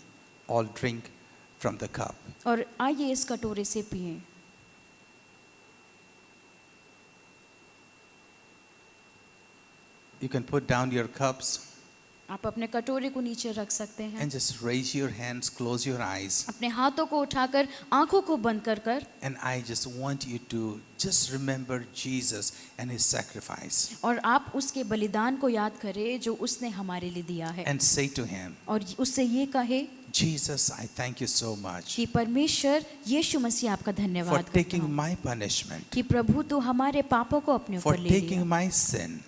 Speaker 2: all drink from the cup?
Speaker 3: और आइए इस कटोरे से पिएं।
Speaker 2: You can put down your cups
Speaker 3: आप अपने कटोरे को नीचे रख सकते हैं,
Speaker 2: and just raise your hands, close your eyes.
Speaker 3: अपने हाथों को उठाकर आंखों को बंद कर कर,
Speaker 2: And I just want you to just remember Jesus and his sacrifice
Speaker 3: और आप उसके बलिदान को याद करें जो उसने हमारे लिए दिया है,
Speaker 2: and say to him,
Speaker 3: और उससे ये कहे
Speaker 2: Jesus, I thank you so much
Speaker 3: कि परमेश्वर यीशु मसीह आपका
Speaker 2: for
Speaker 3: धन्यवाद करता
Speaker 2: taking
Speaker 3: हूं
Speaker 2: my punishment,
Speaker 3: कि प्रभु तू हमारे पापों को अपने
Speaker 2: for
Speaker 3: ऊपर ले
Speaker 2: taking
Speaker 3: लिया,
Speaker 2: my sin,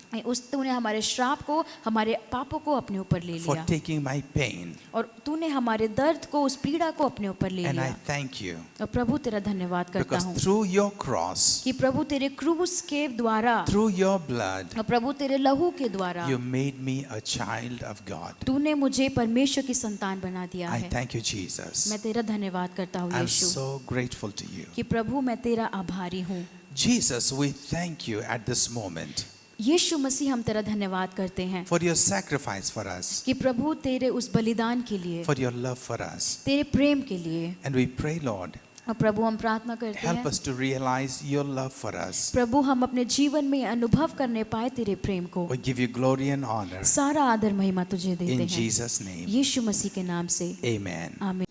Speaker 3: तूने हमारे श्राप को, हमारे पापों को अपने ऊपर ले
Speaker 2: for
Speaker 3: लिया,
Speaker 2: taking my pain.
Speaker 3: और तूने हमारे दर्द को, उस पीड़ा को अपने ऊपर ले
Speaker 2: And I
Speaker 3: लिया।
Speaker 2: thank you
Speaker 3: और प्रभु तेरा धन्यवाद करता
Speaker 2: because
Speaker 3: हूँ
Speaker 2: through your cross,
Speaker 3: कि प्रभु तेरे क्रूस के द्वारा
Speaker 2: through your blood,
Speaker 3: और प्रभु तेरे लहू के द्वारा
Speaker 2: you made me a child of God.
Speaker 3: तूने मुझे परमेश्वर की संतान बना दिया
Speaker 2: I
Speaker 3: है।
Speaker 2: thank you, Jesus.
Speaker 3: मैं तेरा धन्यवाद करता हूँ
Speaker 2: I'm
Speaker 3: Yeshu
Speaker 2: so grateful to you.
Speaker 3: कि प्रभु मैं तेरा आभारी हूँ।
Speaker 2: Jesus, we thank you at this moment
Speaker 3: यीशु मसीह हम तेरा धन्यवाद करते हैं
Speaker 2: for your sacrifice for us,
Speaker 3: कि प्रभु तेरे उस बलिदान के लिए,
Speaker 2: for your love for us.
Speaker 3: तेरे प्रेम के लिए,
Speaker 2: And we pray, Lord,
Speaker 3: और प्रभु हम प्रार्थना करते
Speaker 2: help
Speaker 3: हैं
Speaker 2: us to realize your love for us.
Speaker 3: प्रभु हम अपने जीवन में अनुभव करने पाए तेरे प्रेम को।
Speaker 2: We give you glory and honor
Speaker 3: सारा आदर महिमा तुझे देते
Speaker 2: in
Speaker 3: हैं
Speaker 2: Jesus' name.
Speaker 3: यीशु मसीह के नाम से,
Speaker 2: Amen.
Speaker 3: आमीन।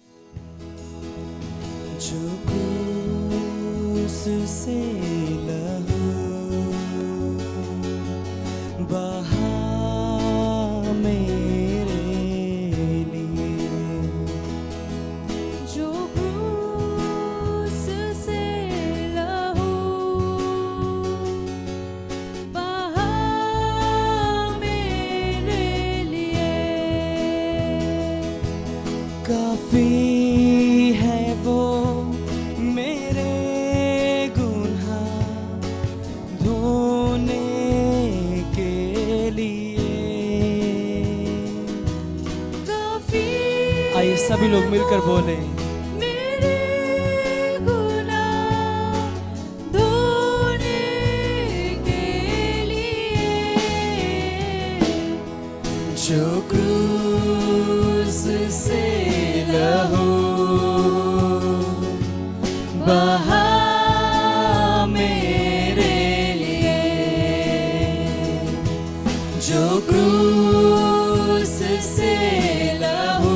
Speaker 4: जो क्रूस से लहू बहा मेरे लिए,
Speaker 3: जो क्रूस से लहू बहा मेरे लिए,
Speaker 4: काफी है वो मेरे गुनाह धोने के लिए।
Speaker 3: काफी
Speaker 4: आइए सभी लोग मिलकर बोले,
Speaker 3: मेरे गुनाह धोने के लिए,
Speaker 4: जो क्रूस से लहू बहा मेरे लिए, जो क्रूस से लहू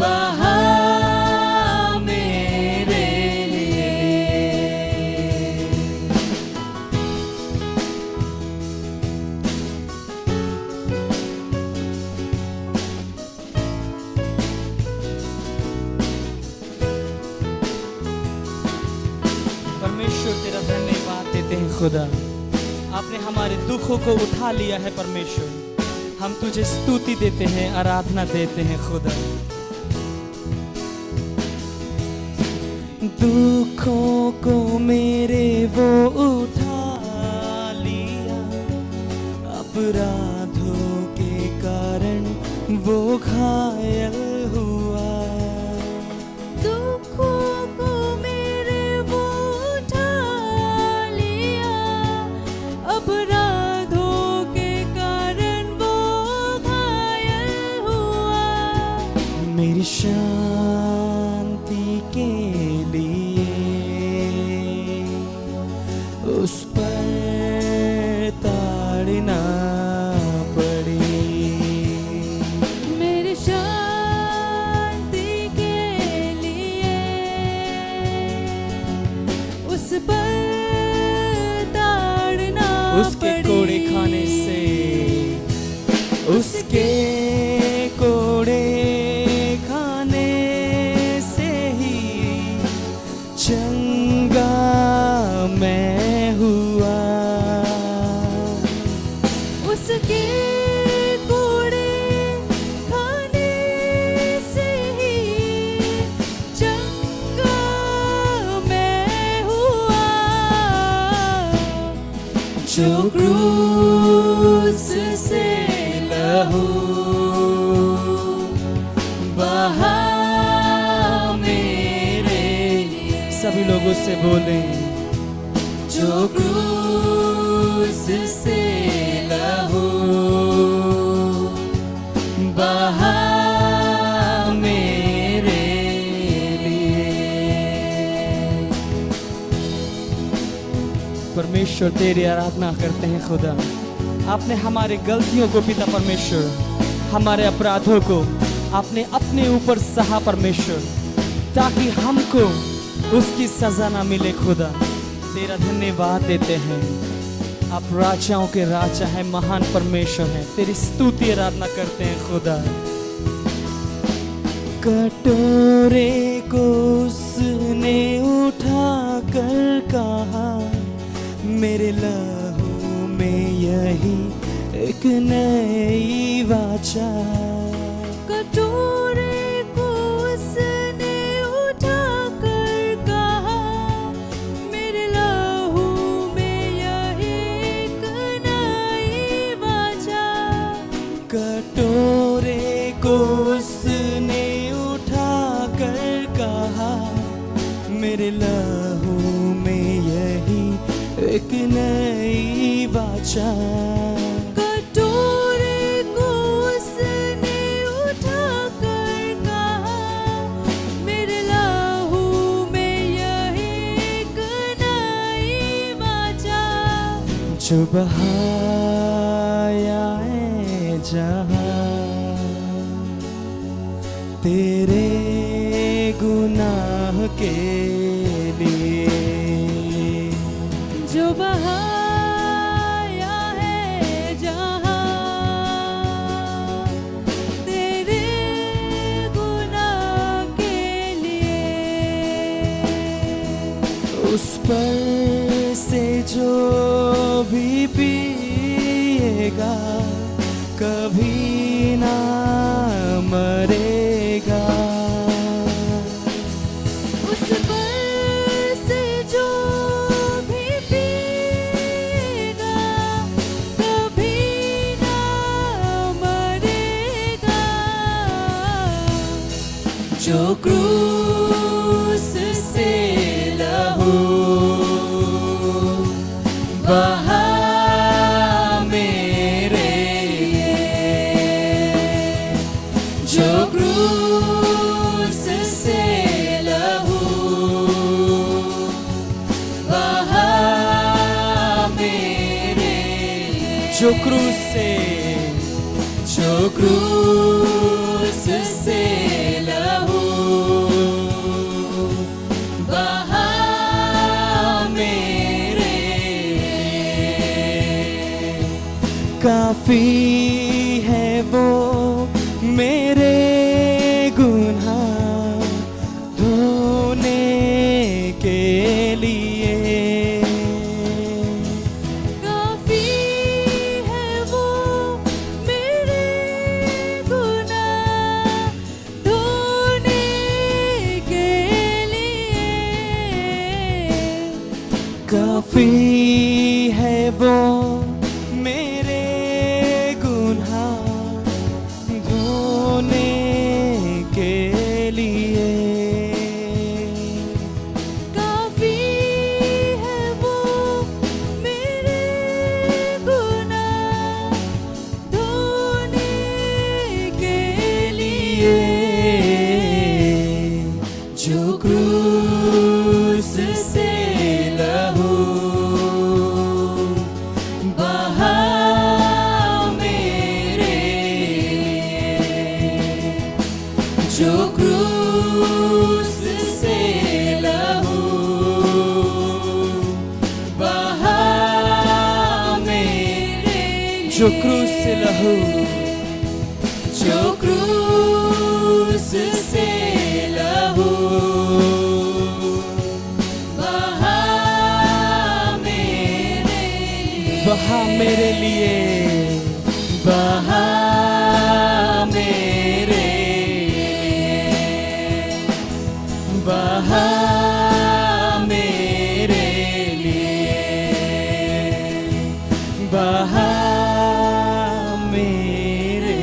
Speaker 4: बहा मेरे लिए। परमेश्वर तेरा धन्यवाद देते हैं खुदा, आपने हमारे दुखों को उठा लिया है। परमेश्वर हम तुझे स्तुति देते हैं, आराधना देते हैं खुदा। दुखों को मेरे वो उठा लिया, अपराधों के कारण वो घायल हुआ।
Speaker 3: दुखों को मेरे वो उठा लिया, अपराधों के कारण वो घायल हुआ।
Speaker 4: मेरी शांति के लिए उस पर ताड़ना पड़ी।
Speaker 3: मेरी शांति के लिए उस पर ताड़ना
Speaker 4: उसके
Speaker 3: पड़ी।
Speaker 4: कोड़े खाने से, उसके कोड़े खाने से ही चंगा मैं हुआ।
Speaker 3: उसके कोड़े खाने से ही चंगा मैं हुआ।
Speaker 4: जो क्रूस से लहू बहा मेरे लिए। सभी लोगों से बोले, जो क्रूस से लहू परमेश्वर तेरी आराधना करते हैं खुदा। आपने हमारे गलतियों को पिता परमेश्वर, हमारे अपराधों को आपने अपने ऊपर सहा परमेश्वर, ताकि हमको उसकी सजा ना मिले खुदा। तेरा धन्यवाद देते हैं। आप राजाओं के राजा हैं, महान परमेश्वर हैं। तेरी स्तुति आराधना करते हैं खुदा। कटोरे को उसने उठा कर कहा, मेरे लहू में यही एक नई वाचा।
Speaker 3: कटोरे को उसने उठा कर कहा, मेरे लहू में यही एक नई वाचा।
Speaker 4: कटोरे को उसने उठा कर कहा, मेरे लहू में यही एक नई वाचा।
Speaker 3: कटोरे को उसने उठा कर कहा, मेरे लहू में यही एक नई वाचा।
Speaker 4: जो बहाया है जहाँ तेरे गुनाह के लिए,
Speaker 3: जो बहाया है जहाँ तेरे गुनाह के लिए।
Speaker 4: उस पर से जो भी पिएगा कभी ना मरेगा।
Speaker 3: उस पर से जो भी पिएगा कभी ना मरेगा।
Speaker 4: जो क्रूस से लहू बहा मेरे लिए, जो क्रूस से लहू बहा मेरे लिए, जो क्रूस से लहू बहा मेरे लिए। काफी है वो मेरे गुनाह धोने के लिए।
Speaker 3: काफी है वो मेरे गुनाह धोने के लिए।
Speaker 4: काफी है वो मेरे गुनाह धोने के लिए।
Speaker 3: काफी है वो मेरे गुनाह धोने के लिए।
Speaker 4: जो क्रूस से लहू बहा मेरे लिए, जो क्रूस से लहू बहा मेरे लिए, जो क्रूस से लहू, जो क्रूस से लहू बहा मेरे लिए, बहा मेरे लिए, बहा मेरे लिए, बहा मेरे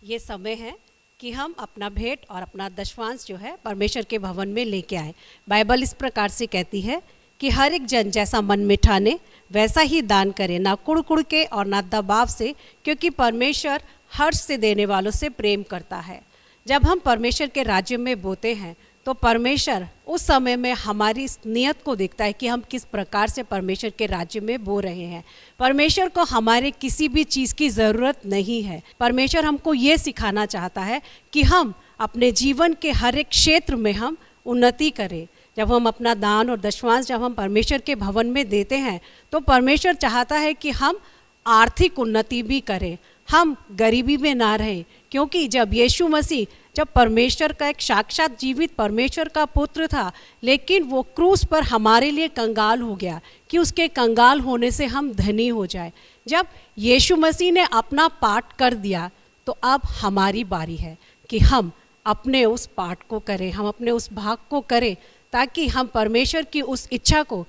Speaker 5: ये समय है कि हम अपना भेंट और अपना दशवांश जो है परमेश्वर के भवन में लेके आए। बाइबल इस प्रकार से कहती है कि हर एक जन जैसा मन में ठाने वैसा ही दान करे, ना कुड़ के और ना दबाव से, क्योंकि परमेश्वर हर्ष से देने वालों से प्रेम करता है। जब हम परमेश्वर के राज्य में बोते हैं तो परमेश्वर उस समय में हमारी नियत को देखता है कि हम किस प्रकार से परमेश्वर के राज्य में बो रहे हैं। परमेश्वर को हमारे किसी भी चीज़ की ज़रूरत नहीं है। परमेश्वर हमको ये सिखाना चाहता है कि हम अपने जीवन के हर एक क्षेत्र में हम उन्नति करें। जब हम अपना दान और दशमांश जब हम परमेश्वर के भवन में देते हैं तो परमेश्वर चाहता है कि हम आर्थिक उन्नति भी करें, हम गरीबी में ना रहें, क्योंकि जब यीशु मसीह जब परमेश्वर का एक साक्षात जीवित परमेश्वर का पुत्र था, लेकिन वो क्रूस पर हमारे लिए कंगाल हो गया कि उसके कंगाल होने से हम धनी हो जाए। जब यीशु मसीह ने अपना पाठ कर दिया तो अब हमारी बारी है कि हम अपने उस पाठ को करें, हम अपने उस भाग को करें, ताकि हम परमेश्वर की उस इच्छा को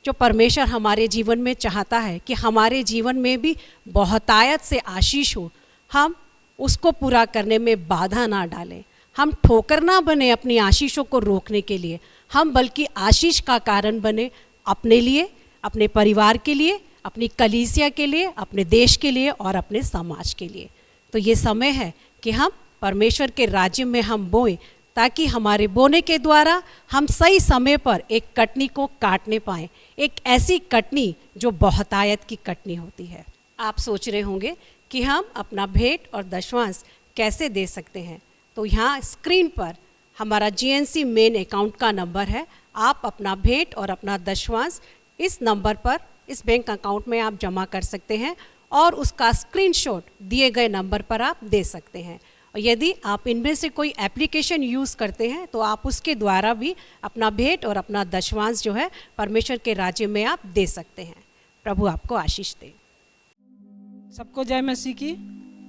Speaker 5: जो परमेश्वर हमारे जीवन में चाहता है कि हमारे जीवन में भी बहुतायत से आशीष हो, हम उसको पूरा करने में बाधा ना डालें। हम ठोकर ना बने अपनी आशीषों को रोकने के लिए, हम बल्कि आशीष का कारण बने अपने लिए, अपने परिवार के लिए, अपनी कलीसिया के लिए, अपने देश के लिए और अपने समाज के लिए। तो ये समय है कि हम परमेश्वर के राज्य में हम बोएं, ताकि हमारे बोने के द्वारा हम सही समय पर एक कटनी को काटने पाएं, एक ऐसी कटनी जो बहुतायत की कटनी होती है। आप सोच रहे होंगे कि हम अपना भेंट और दशमांश कैसे दे सकते हैं। तो यहाँ स्क्रीन पर हमारा जीएनसी मेन अकाउंट का नंबर है। आप अपना भेंट और अपना दशमांश इस नंबर पर, इस बैंक अकाउंट में आप जमा कर सकते हैं और उसका स्क्रीनशॉट दिए गए नंबर पर आप दे सकते हैं। और यदि आप इनमें से कोई एप्लीकेशन यूज़ करते हैं तो आप उसके द्वारा भी अपना भेंट और अपना दशमांश जो है परमेश्वर के राज्य में आप दे सकते हैं। प्रभु आपको आशीष दे।
Speaker 6: सबको जय मसीह की।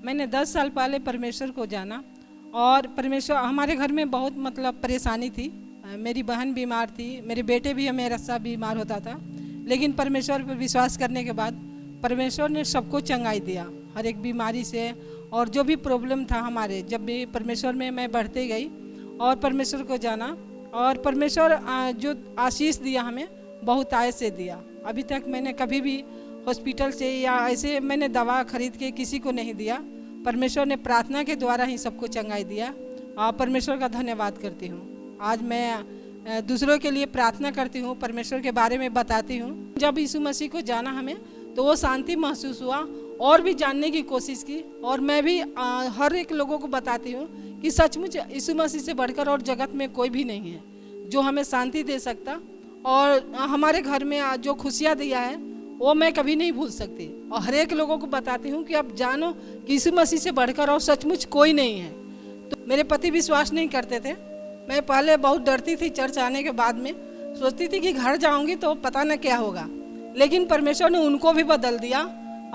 Speaker 6: मैंने 10 साल पहले परमेश्वर को जाना और परमेश्वर, हमारे घर में बहुत परेशानी थी। मेरी बहन बीमार थी, मेरे बेटे भी मेरा सब बीमार होता था, लेकिन परमेश्वर पर विश्वास करने के बाद परमेश्वर ने सबको चंगाई दिया हर एक बीमारी से। और जो भी प्रॉब्लम था हमारे, जब भी परमेश्वर में मैं बढ़ते गई और परमेश्वर को जाना, और परमेश्वर जो आशीष दिया हमें बहुत आय से दिया। अभी तक मैंने कभी भी हॉस्पिटल से या ऐसे मैंने दवा खरीद के किसी को नहीं दिया। परमेश्वर ने प्रार्थना के द्वारा ही सबको चंगाई दिया और परमेश्वर का धन्यवाद करती हूँ। आज मैं दूसरों के लिए प्रार्थना करती हूँ, परमेश्वर के बारे में बताती हूँ। जब यीशु मसीह को जाना हमें तो वो शांति महसूस हुआ और भी जानने की कोशिश की। और मैं भी हर एक लोगों को बताती हूँ कि सचमुच यीशु मसीह से बढ़कर और जगत में कोई भी नहीं है जो हमें शांति दे सकता। और हमारे घर में जो खुशियाँ दिया है वो मैं कभी नहीं भूल सकती। और हर एक लोगों को बताती हूँ कि अब जानो कि यीशु मसीह से बढ़कर और सचमुच कोई नहीं है। तो मेरे पति विश्वास नहीं करते थे। मैं पहले बहुत डरती थी, चर्च आने के बाद में सोचती थी कि घर जाऊँगी तो पता न क्या होगा, लेकिन परमेश्वर ने उनको भी बदल दिया।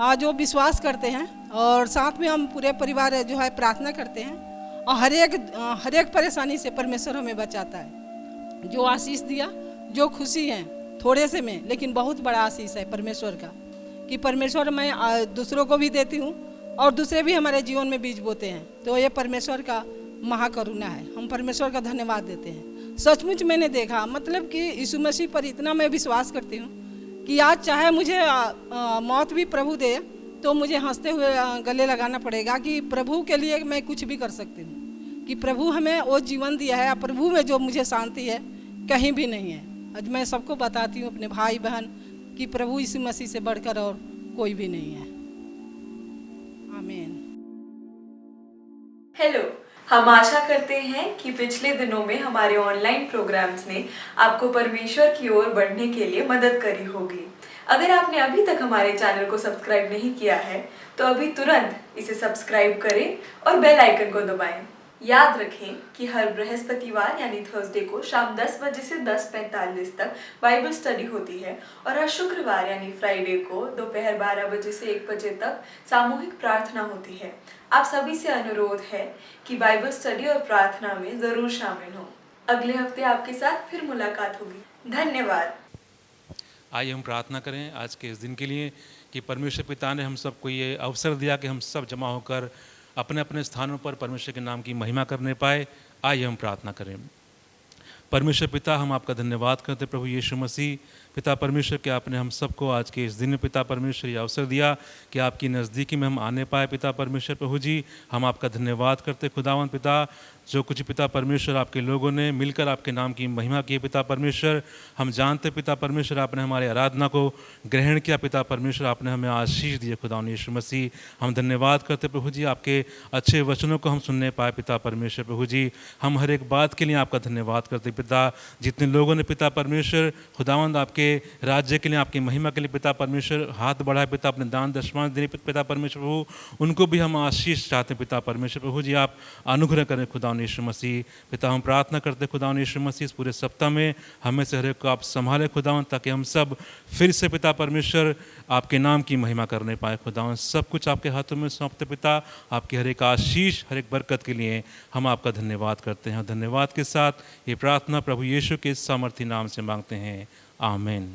Speaker 6: आज वो विश्वास करते हैं और साथ में हम पूरे परिवार जो है प्रार्थना करते हैं और हर एक परेशानी से परमेश्वर हमें बचाता है। जो आशीष दिया, जो खुशी है थोड़े से में, लेकिन बहुत बड़ा आशीष है परमेश्वर का कि परमेश्वर मैं दूसरों को भी देती हूँ और दूसरे भी हमारे जीवन में बीज बोते हैं। तो ये परमेश्वर का महाकरुणा है, हम परमेश्वर का धन्यवाद देते हैं। सचमुच मैंने देखा, मतलब कि यीशु मसीह पर इतना मैं विश्वास करती हूँ कि आज चाहे मुझे मौत भी प्रभु दे तो मुझे हंसते हुए गले लगाना पड़ेगा कि प्रभु के लिए मैं कुछ भी कर सकती हूँ, कि प्रभु हमें वो जीवन दिया है। प्रभु में जो मुझे शांति है कहीं भी नहीं है। आज मैं सबको बताती हूँ, अपने भाई बहन, कि प्रभु यीशु मसीह से बढ़कर और कोई भी नहीं है। आमीन।
Speaker 7: हेलो, हम आशा करते हैं कि पिछले दिनों में हमारे ऑनलाइन प्रोग्राम्स ने आपको परमेश्वर की ओर बढ़ने के लिए मदद करी होगी। अगर आपने अभी तक हमारे चैनल को सब्सक्राइब नहीं किया है तो अभी तुरंत इसे सब्सक्राइब करें और बेल आइकन को दबाएं। याद रखें कि हर बृहस्पतिवार यानी थर्सडे को शाम 10 बजे से 10:45 तक बाइबल स्टडी होती है और हर शुक्रवार यानी फ्राइडे को दोपहर 12 बजे से 1 बजे तक सामूहिक प्रार्थना होती है। आप सभी से अनुरोध है कि बाइबल स्टडी और प्रार्थना में ज़रूर शामिल हों। अगले हफ्ते आपके साथ फिर मुलाकात होगी। धन्यवाद।
Speaker 8: आइए हम प्रार्थना करें आज के इस दिन के लिए कि परमेश्वर पिता ने हम सबको ये अवसर दिया कि हम सब जमा होकर अपने अपने स्थानों पर परमेश्वर के नाम की महिमा करने पाए। आइए हम प्रार्थना करें। परमेश्वर पिता, हम आपका धन्यवाद करते हैं प्रभु यीशु मसीह। पिता परमेश्वर कि आपने हम सबको आज के इस दिन में पिता परमेश्वर ये अवसर दिया कि आपकी नज़दीकी में हम आने पाए। पिता परमेश्वर प्रभु जी, हम आपका धन्यवाद करते खुदावन पिता, जो कुछ पिता परमेश्वर आपके लोगों ने मिलकर आपके नाम की महिमा की। पिता परमेश्वर, हम जानते पिता परमेश्वर आपने हमारे आराधना को ग्रहण किया। पिता परमेश्वर आपने हमें आशीष दिए खुदावन यीशु मसीह। हम धन्यवाद करते प्रभु जी, आपके अच्छे वचनों को हम सुनने पाए। पिता परमेश्वर प्रभु जी, हम हर एक बात के लिए आपका धन्यवाद करते पिता। जितने लोगों ने पिता परमेश्वर खुदावंद आपके राज्य के लिए, आपकी महिमा के लिए पिता परमेश्वर हाथ बढ़ाए पिता, अपने दान दशमांश देने पिता परमेश्वर प्रभु, उनको भी हम आशीष चाहते हैं पिता परमेश्वर प्रभु जी। आप अनुग्रह करें खुदा यीशु मसीह। पिता हम प्रार्थना करते खुदा यीशु मसीह, इस पूरे सप्ताह में हमें से हर एक को आप संभाले खुदावन, ताकि हम सब फिर से पिता परमेश्वर आपके नाम की महिमा करने पाए खुदावन। सब कुछ आपके हाथों में सौंपते पिता, आपकी हर एक आशीष, हर एक बरकत के लिए हम आपका धन्यवाद करते हैं। धन्यवाद के साथ ये प्रार्थना प्रभु यीशु के सामर्थी नाम से मांगते हैं, आमीन।